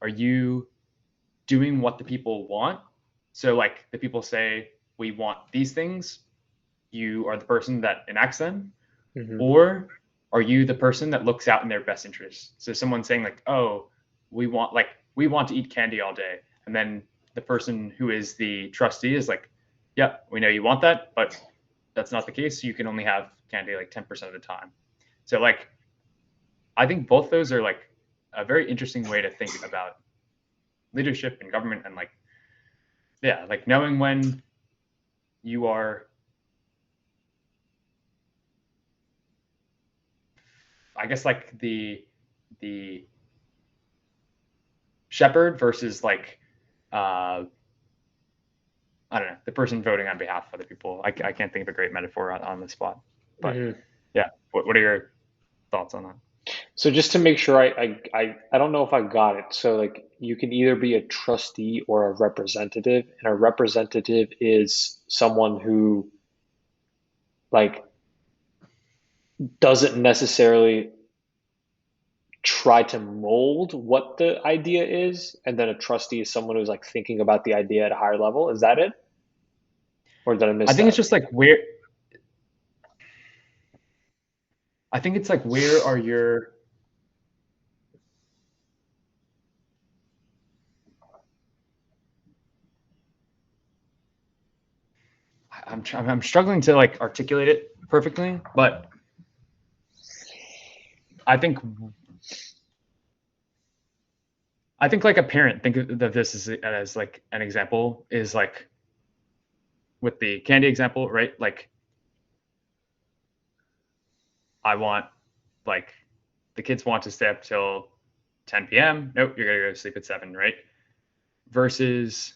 Are you doing what the people want? So like the people say we want these things, you are the person that enacts them, Hmm. or are you the person that looks out in their best interest? So someone saying like, "Oh, we want to eat candy all day," and then the person who is the trustee is like, "Yeah, we know you want that, but that's not the case. You can only have candy like 10% of the time." So like, I think both those are like a very interesting way to think about leadership and government, and like, yeah, like knowing when you are I guess like the shepherd versus like uh I don't know, the person voting on behalf of other people. I can't think of a great metaphor on the spot, but Hmm. yeah. What are your thoughts on that? So just to make sure I don't know if I got it. So like you can either be a trustee or a representative, and a representative is someone who like doesn't necessarily try to mold what the idea is, and then a trustee is someone who's like thinking about the idea at a higher level. Is that it? Or did I I miss think it's that? just like where I think it's like where are your I'm struggling to like articulate it perfectly, but I think I think like a parent think of this as like an example is like with the candy example, right? Like I want like the kids want to stay up till 10 p.m. Nope, you're gonna go to sleep at 7, right? Versus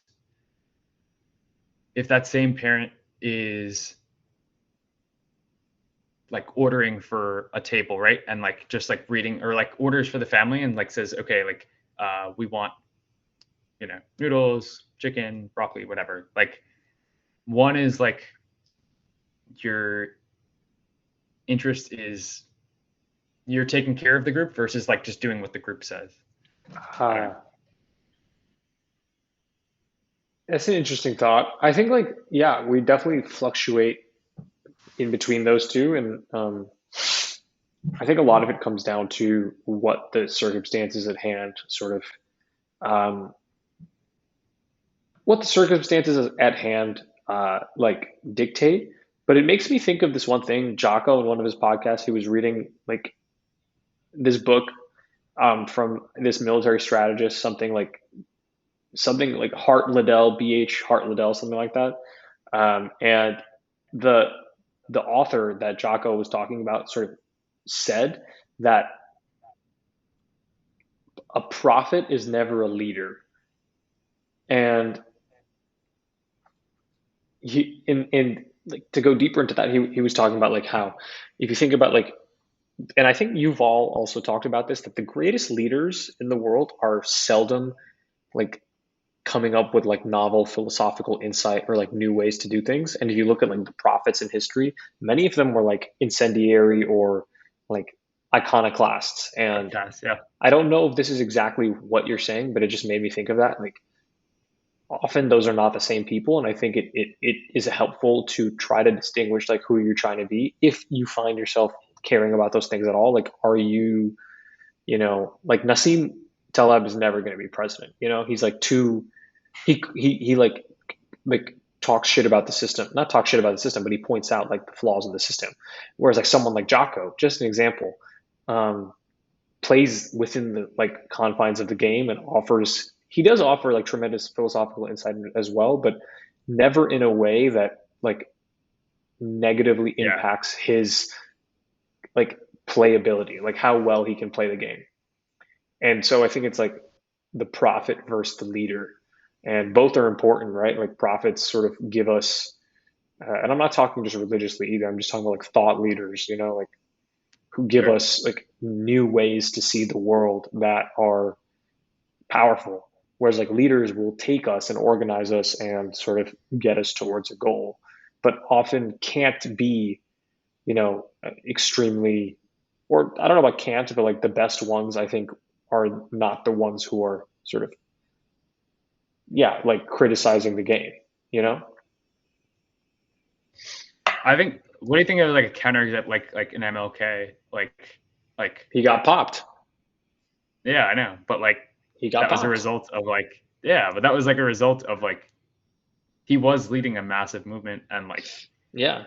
if that same parent is like ordering for a table, right? And like just like reading or like orders for the family and like says, okay, like we want, noodles, chicken, broccoli, whatever. Like one is like your interest is you're taking care of the group versus like just doing what the group says. I don't know. Uh, that's an interesting thought. I think like yeah, we definitely fluctuate in between those two, and I think a lot of it comes down to what the circumstances at hand sort of um, what the circumstances at hand like dictate. But it makes me think of this one thing. Jocko, in one of his podcasts, he was reading like this book from this military strategist, something like Hart Liddell, BH Hart Liddell, something like that. And the the author that Jocko was talking about sort of said that a prophet is never a leader. And in like to go deeper into that, he was talking about like how if you think about like, and I think Yuval also talked about this, that the greatest leaders in the world are seldom like coming up with like novel philosophical insight or like new ways to do things. And if you look at like the prophets in history, many of them were like incendiary or like iconoclasts. And Podcast, yeah. I don't know if this is exactly what you're saying, but it just made me think of that. Like often those are not the same people. And I think it is helpful to try to distinguish like who you're trying to be. If you find yourself caring about those things at all, like are you, like Nassim Taleb is never going to be president. He's like too, he like talks shit about the system, not talk shit about the system, but he points out like the flaws in the system. Whereas like someone like Jocko, just an example, um, plays within the like confines of the game and he does offer like tremendous philosophical insight as well, but never in a way that like negatively Yeah. impacts his like playability, like how well he can play the game. And so I think it's like the prophet versus the leader, and both are important, right? Like prophets sort of give us, and I'm not talking just religiously either. I'm just talking about like thought leaders, like who give Sure. us like new ways to see the world that are powerful. Whereas like leaders will take us and organize us and sort of get us towards a goal, but often can't be, extremely, or I don't know about can't, but like the best ones I think are not the ones who are sort of, yeah, like criticizing the game, you know? I think what do you think of like a counterexample like an MLK? Like He got popped. yeah, I know. But like He got that was a popped. result of like yeah, but that was like a result of like he was leading a massive movement and like Yeah.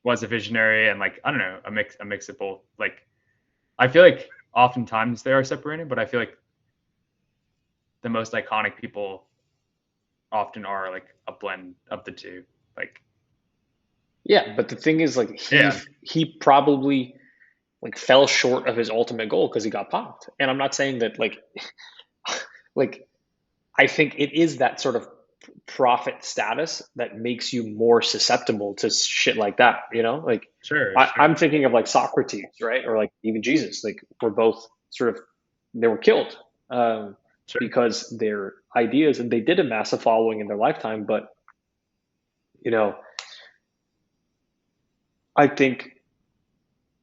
was a visionary and like I don't know, a mix of both. Like I feel like oftentimes they are separated, but I feel like the most iconic people often are like a blend of the two. Like Yeah. But the thing is, like, he, yeah, he probably, like fell short of his ultimate goal because he got popped. And I'm not saying that like I think it is that sort of profit status that makes you more susceptible to shit like that, you know? Like Sure, I'm sure, thinking of like Socrates, right? Or like even Jesus, like were both sort of they were killed sure. because their ideas and they did amass a following in their lifetime, but you know, I think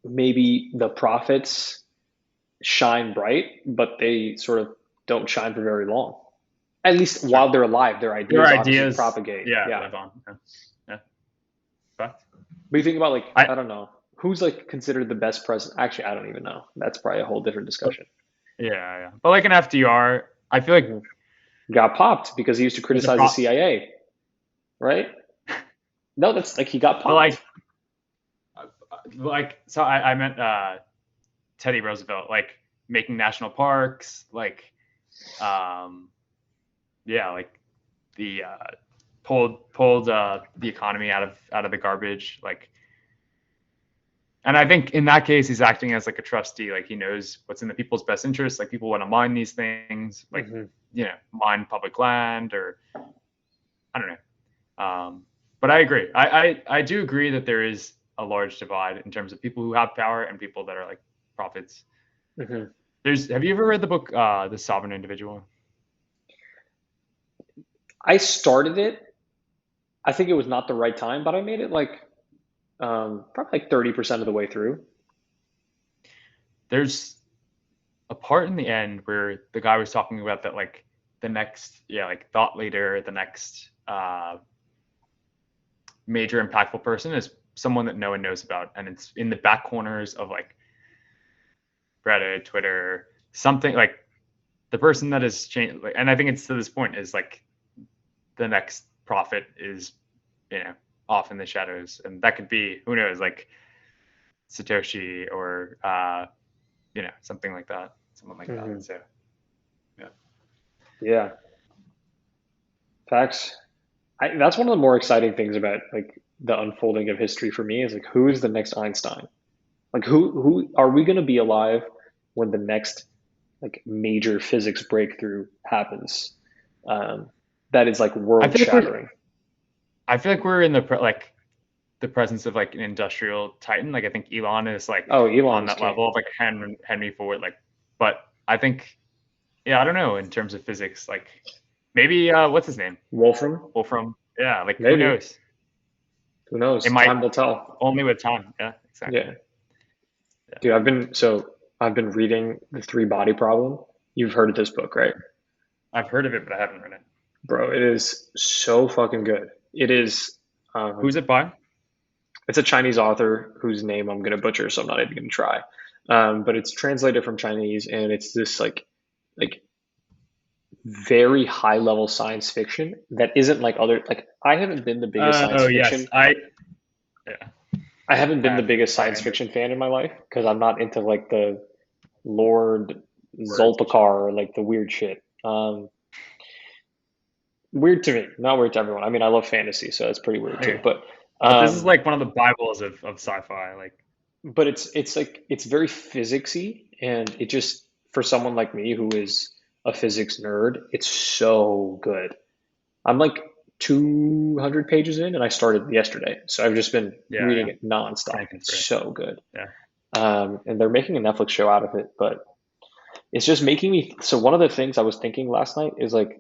maybe the prophets shine bright, but they sort of don't shine for very long. At least Sure. while they're alive, their Your ideas obviously ideas, propagate. yeah, Yeah. live on. Yeah, yeah. Fact. But you think about like, I I don't know, who's like considered the best president? Actually, I don't even know. That's probably a whole different discussion. yeah, yeah. But like an FDR, I feel like Hmm. Got popped because he used to there's a criticize the prop. CIA, right? No, that's like he got But popped. so I meant Teddy Roosevelt, like making national parks, like um, yeah, like the pulled the economy out of the garbage, like. And I think in that case, he's acting as like a trustee. Like he knows what's in the people's best interest. Like people want to mine these things, like Hmm. mine public land, or I don't know. But I agree. I do agree that there is a large divide in terms of people who have power and people that are like prophets. Hmm. There's. Have you ever read the book The Sovereign Individual? I started it. I think it was not the right time, but I made it like probably like 30% of the way through. There's a part in the end where the guy was talking about that like the next like thought leader, the next major impactful person is someone that no one knows about, and it's in the back corners of like Reddit, Twitter, something like the person that has changed. Like, and I think it's to this point is like the next prophet is off in the shadows, and that could be who knows, like Satoshi or something like that, someone like that. Hmm. So yeah, Yeah, facts. That's one of the more exciting things about like the unfolding of history for me is like who is the next Einstein? Like who are we going to be alive when the next like major physics breakthrough happens? Um, that is like I world feel like we're shattering. I feel like we're in the presence of like an industrial titan. Like I think Elon is like Oh, on Elon's that king. level of like Henry Ford. Like, but I think I don't know in terms of physics. Like maybe what's his name? Wolfram, Wolfram. Yeah, like who maybe. knows? Who It knows? might Time will tell. only with time. Yeah, exactly. Yeah. Yeah, Dude, I've been reading The Three Body Problem. You've heard of this book, right? I've heard of it, but I haven't read it. Bro, it is so fucking good. It is Who's it by? it's a Chinese author whose name I'm gonna butcher, so I'm not even gonna try. But it's translated from Chinese and it's this like very high level science fiction that isn't like other like I haven't been the biggest science Oh yes, fiction yeah, I haven't I been the have biggest I science remember fiction fan in my life because I'm not into like the Lord words and shit. Zolpakar or like the weird shit. Weird to me, not weird to everyone. I mean, I love fantasy, so it's pretty weird too. Okay, but this is Um, like one of the bibles of sci-fi. Like, but it's like it's very physicsy, and it just for someone like me who is a physics nerd, it's so good. I'm like 200 pages in, and I started yesterday, so I've just been yeah, reading yeah, it nonstop. cranking It's through it. so good. Yeah, And they're making a Netflix show out of it, but it's just making me. So one of the things I was thinking last night is like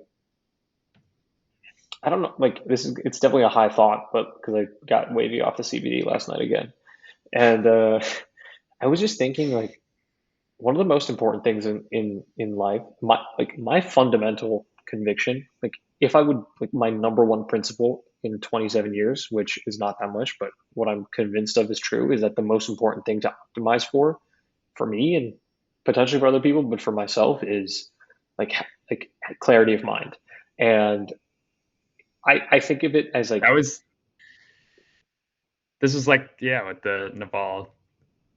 I don't know, like this is it's definitely a high thought, but because I got wavy off the CBD last night again, and I was just thinking like one of the most important things in life, my fundamental conviction, like if I would like my number one principle in 27 years, which is not that much, but what I'm convinced of is true, is that the most important thing to optimize for me and potentially for other people, but for myself is like like clarity of mind. And I think of it as that like, was this was like with the Naval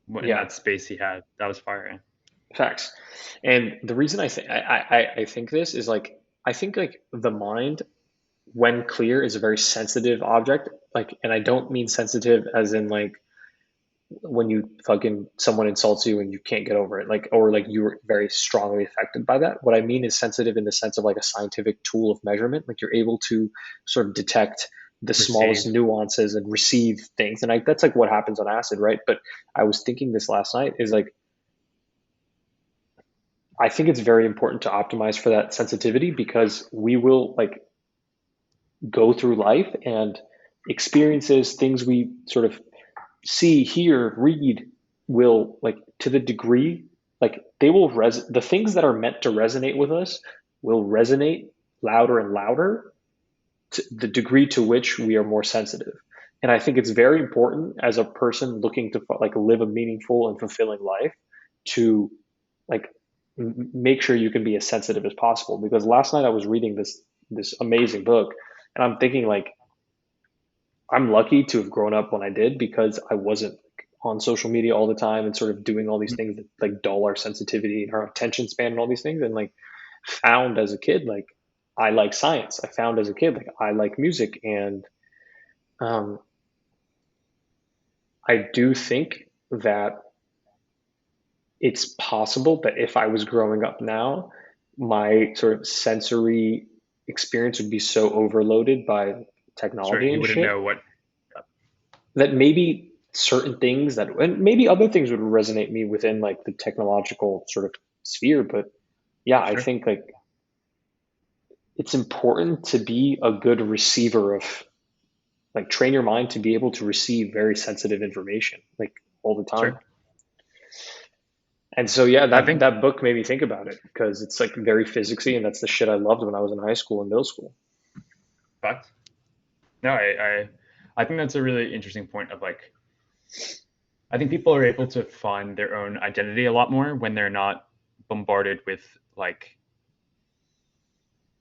in yeah, that space he had. That was fire. Yeah. facts. And the reason I think this is like I think like the mind when clear is a very sensitive object. Like, and I don't mean sensitive as in like when you fucking someone insults you and you can't get over it, like, or like you were very strongly affected by that. What I mean is sensitive in the sense of like a scientific tool of measurement, like you're able to sort of detect the smallest Receive. nuances and receive things, and that's like what happens on acid, right? But I was thinking this last night is like I think it's very important to optimize for that sensitivity because we will like go through life and experiences, things we sort of see, hear, read will like to the degree like they will the things that are meant to resonate with us will resonate louder and louder to the degree to which we are more sensitive. And I think it's very important as a person looking to like live a meaningful and fulfilling life to like make sure you can be as sensitive as possible. Because last night I was reading this amazing book, and I'm thinking like I'm lucky to have grown up when I did because I wasn't on social media all the time and sort of doing all these Mhm. things that like dull our sensitivity and our attention span and all these things. And like found as a kid, like I like science. I found as a kid, like I like music. And um, I do think that it's possible that if I was growing up now, my sort of sensory experience would be so overloaded by Sure, technology you and wouldn't shit know what. that maybe certain things that and maybe other things would resonate me within like the technological sort of sphere. But yeah, I Sure, think like it's important to be a good receiver of like train your mind to be able to receive very sensitive information like all the time. sure. And so yeah, I that think that book made me think about it because it's like very physicsy, and that's the shit I loved when I was in high school and middle school. facts. No, I think that's a really interesting point of like I think people are able to find their own identity a lot more when they're not bombarded with like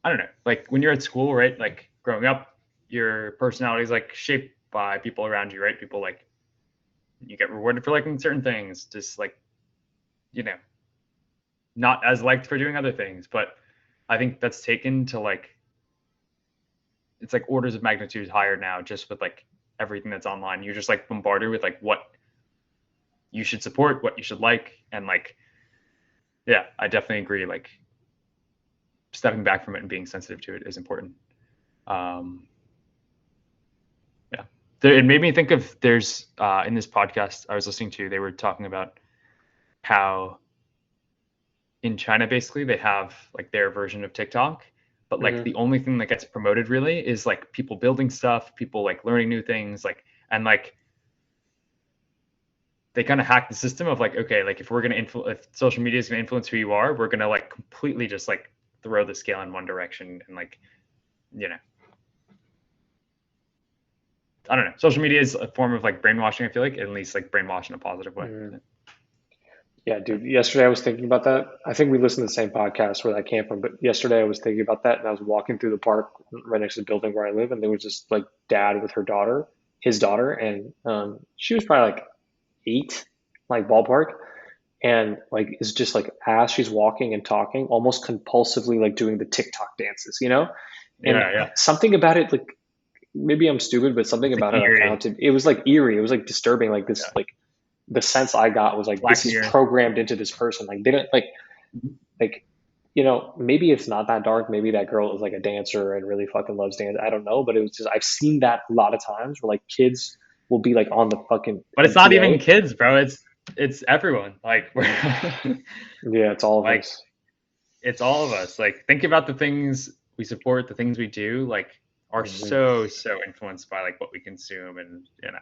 I don't know, like when you're at school, right? Like growing up, your personality is like shaped by people around you, right? People like you get rewarded for liking certain things, just like you know, not as liked for doing other things. But I think that's taken to like it's like orders of magnitude higher now, just with like everything that's online. You're just like bombarded with like what you should support, what you should like, and like yeah, I definitely agree. Like stepping back from it and being sensitive to it is important. Um, yeah, it made me think of there's in this podcast I was listening to, they were talking about how in China basically they have like their version of TikTok, but like Hmm. the only thing that gets promoted really is like people building stuff, people like learning new things, like and like they kind of hack the system of like okay, like if we're gonna if social media is gonna influence who you are, we're gonna like completely just like throw the scale in one direction and like you know I don't know. Social media is a form of like brainwashing. I feel like at least like brainwash in a positive way. Hmm. Yeah, dude. Yesterday I was thinking about that. I think we listened to the same podcast where that came from. But yesterday I was thinking about that, and I was walking through the park right next to the building where I live, and there was just like dad with her daughter, his daughter, and she was probably like 8, like ballpark, and like is just like as she's walking and talking, almost compulsively like doing the TikTok dances, you know? And Yeah, yeah. something about it, like maybe I'm stupid, but something It's like about it I found eerie. to it was like eerie. It was like disturbing. Like this, Yeah. like the sense I got was like Black this is Mirror. programmed into this person. Like they don't Mhm. like maybe it's not that dark. Maybe that girl is like a dancer and really fucking loves dance. I don't know, but it was just I've seen that a lot of times where like kids will be like on the fucking But it's not even MTA. kids, bro. It's everyone. Like we're Yeah, it's all of like us. it's all of us. Like think about the things we support, the things we do, like are Hmm. so influenced by like what we consume and yeah.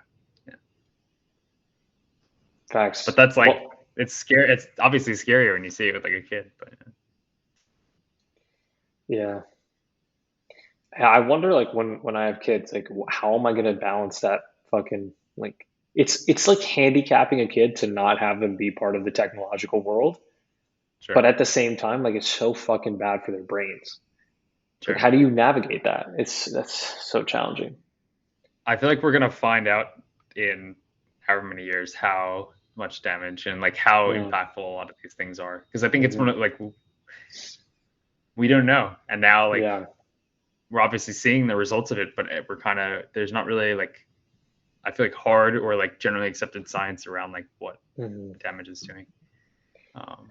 But Facts. that's like Well, it's scary. It's obviously scarier when you see it with like a kid. But yeah. I wonder like when I have kids, like how am I gonna balance that fucking like it's like handicapping a kid to not have them be part of the technological world, but sure, at the same time, like it's so fucking bad for their brains. Like sure. how do you navigate that? That's so challenging. I feel like we're gonna find out in however many years how much damage and like how Mm, impactful a lot of these things are. Because I think it's one hmm. of like we don't know, and now like Yeah. we're obviously seeing the results of it, but we're kind of there's not really like I feel like hard or like generally accepted science around like what Hmm. damage is doing. Um,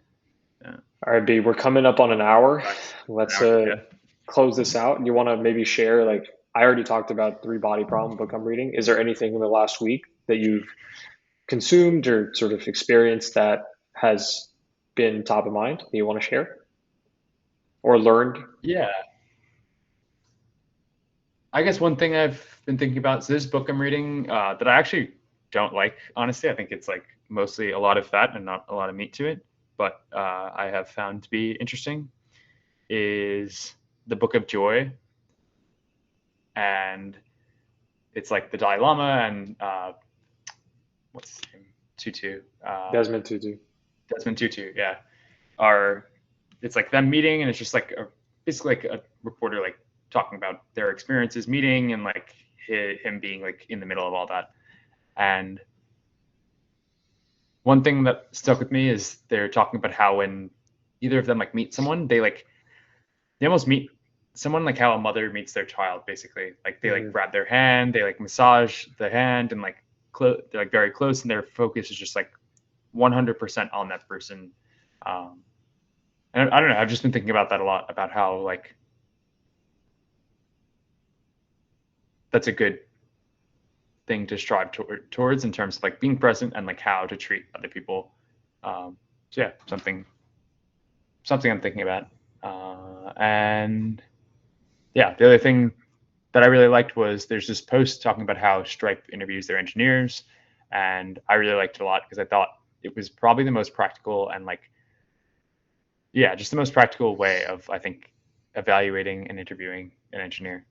yeah. All right, B, we're coming up on an hour. Facts. An Let's hour. Yeah. close this out. You want to maybe share, like, I already talked about Three Body Problem book I'm reading. Is there anything in the last week that you've consumed or sort of experienced that has been top of mind that you want to share or learned? Yeah. I guess one thing I've been thinking about is this book I'm reading that I actually don't like. Honestly, I think it's like mostly a lot of fat and not a lot of meat to it. But I have found to be interesting is the Book of Joy, and it's like the Dalai Lama and what's his name, Tutu, Desmond Tutu. Desmond Tutu. Yeah, are it's like them meeting, and it's just like basically like a reporter like talking about their experiences meeting and like him being like in the middle of all that. And one thing that stuck with me is they're talking about how when either of them like meet someone, they almost meet someone like how a mother meets their child, basically. Like they like Hmm. grab their hand, they like massage the hand, and like they're like very close, and their focus is just like 100% on that person. Um, and I don't know. I've just been thinking about that a lot, about how like that's a good thing to strive towards in terms of like being present and like how to treat other people. So yeah, something I'm thinking about. And yeah, the other thing that I really liked was there's this post talking about how Stripe interviews their engineers, and I really liked it a lot because I thought it was probably the most practical and like yeah, just the most practical way of I think evaluating and interviewing an engineer.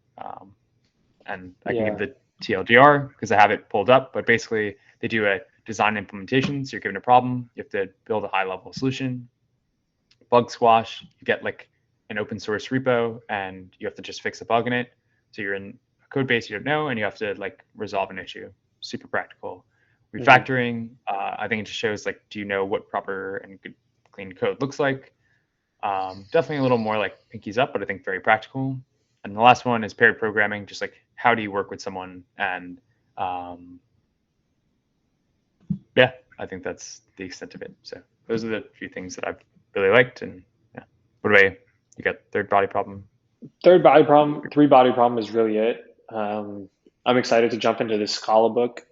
And I can give Yeah. the TLDR because I have it pulled up, but basically they do a design implementation. So you're given a problem, you have to build a high level solution, bug squash, you get like an open source repo and you have to just fix a bug in it. So you're in a code base you don't know and you have to like resolve an issue. Super practical. Hmm. Refactoring, I think it just shows like, do you know what proper and good clean code looks like? Definitely a little more like pinkies up, but I think very practical. And the last one is paired programming, just like how do you work with someone? And um, yeah, I think that's the extent of it. So those are the few things that I've really liked. And yeah, what about you? You got third body problem? Third body problem, Three Body Problem is really it. I'm excited to jump into this Scala book.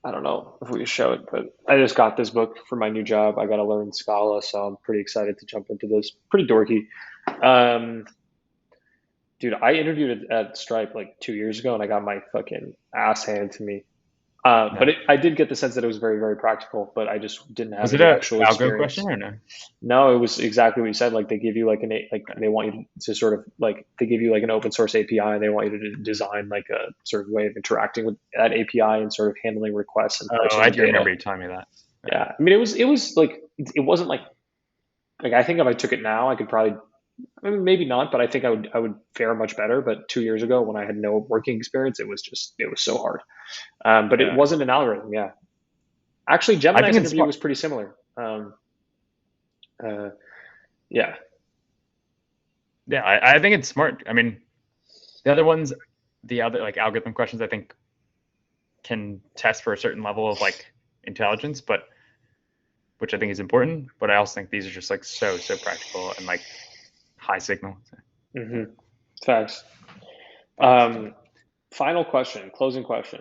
I don't know if we show it, but I just got this book for my new job. I got to learn Scala, so I'm pretty excited to jump into this. Pretty dorky. Um, Dude, I interviewed at Stripe like 2 years ago, and I got my fucking ass handed to me. But No. I did get the sense that it was very, very practical, but I just didn't have Was it any a actual algo question experience. or no? No, it was exactly what you said. Like they give you like like Okay. they want you to sort of like they give you like an open source API, and they want you to design like a sort of way of interacting with that API and sort of handling requests and Oh, parsing I the do data. remember you telling me that. Yeah. Yeah, I mean it was like it wasn't like I think if I took it now, I could probably I mean, maybe not, but I think I would fare much better. But 2 years ago, when I had no working experience, it was so hard. But it Yeah. wasn't an algorithm. Yeah, actually, I think Gemini's it's interview smart. was pretty similar. Uh, yeah, Yeah, I think it's smart. I mean, the other ones, the other like algorithm questions, I think can test for a certain level of like intelligence, but which I think is important. But I also think these are just like so practical and like high signal. So, yeah, hmm, facts. facts. Final question, closing question.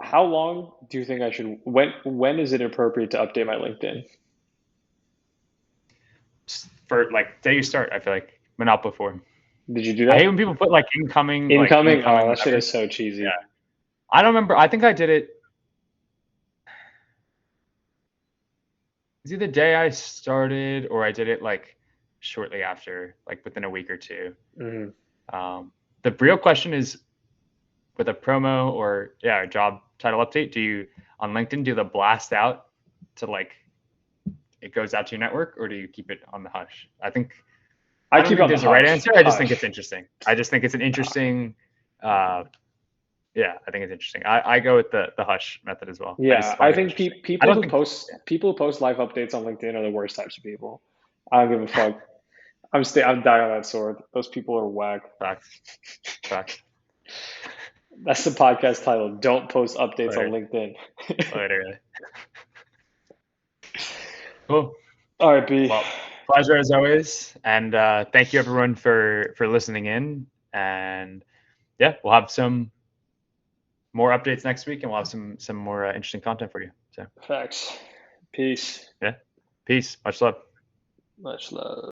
How long do you think I should? When is it appropriate to update my LinkedIn? Just for like day you start, I feel like monopoly form. Did you do I hate that? when people put like Incoming? Oh, incoming that shit whatever. is so Yeah, cheesy. I don't remember. I think I did it. It was either the day I started or I did it like shortly after, like within a week or two. Hmm. Um, the real question is with a promo or yeah, a job title update, do you on LinkedIn do the blast out to like it goes out to your network, or do you keep it on the hush? I I don't keep it think on the there's a right hush. answer. I just think it's Hush. interesting. I just think it's an interesting. Uh, yeah, I think it's interesting. I go with the hush method as well. I just Yeah, I find it think interesting. I people don't who think. people who post live updates on LinkedIn are the worst types of people. I don't give a fuck. I'm dying on that sword. Those people are whack. Facts. Facts. That's the podcast title. Don't post updates on Later. LinkedIn. Later. Cool. All right, B. Well, pleasure as always, and thank you everyone for listening in. And yeah, we'll have some more updates next week, and we'll have some more interesting content for you. So Facts. Peace. yeah, peace, much love. Much love.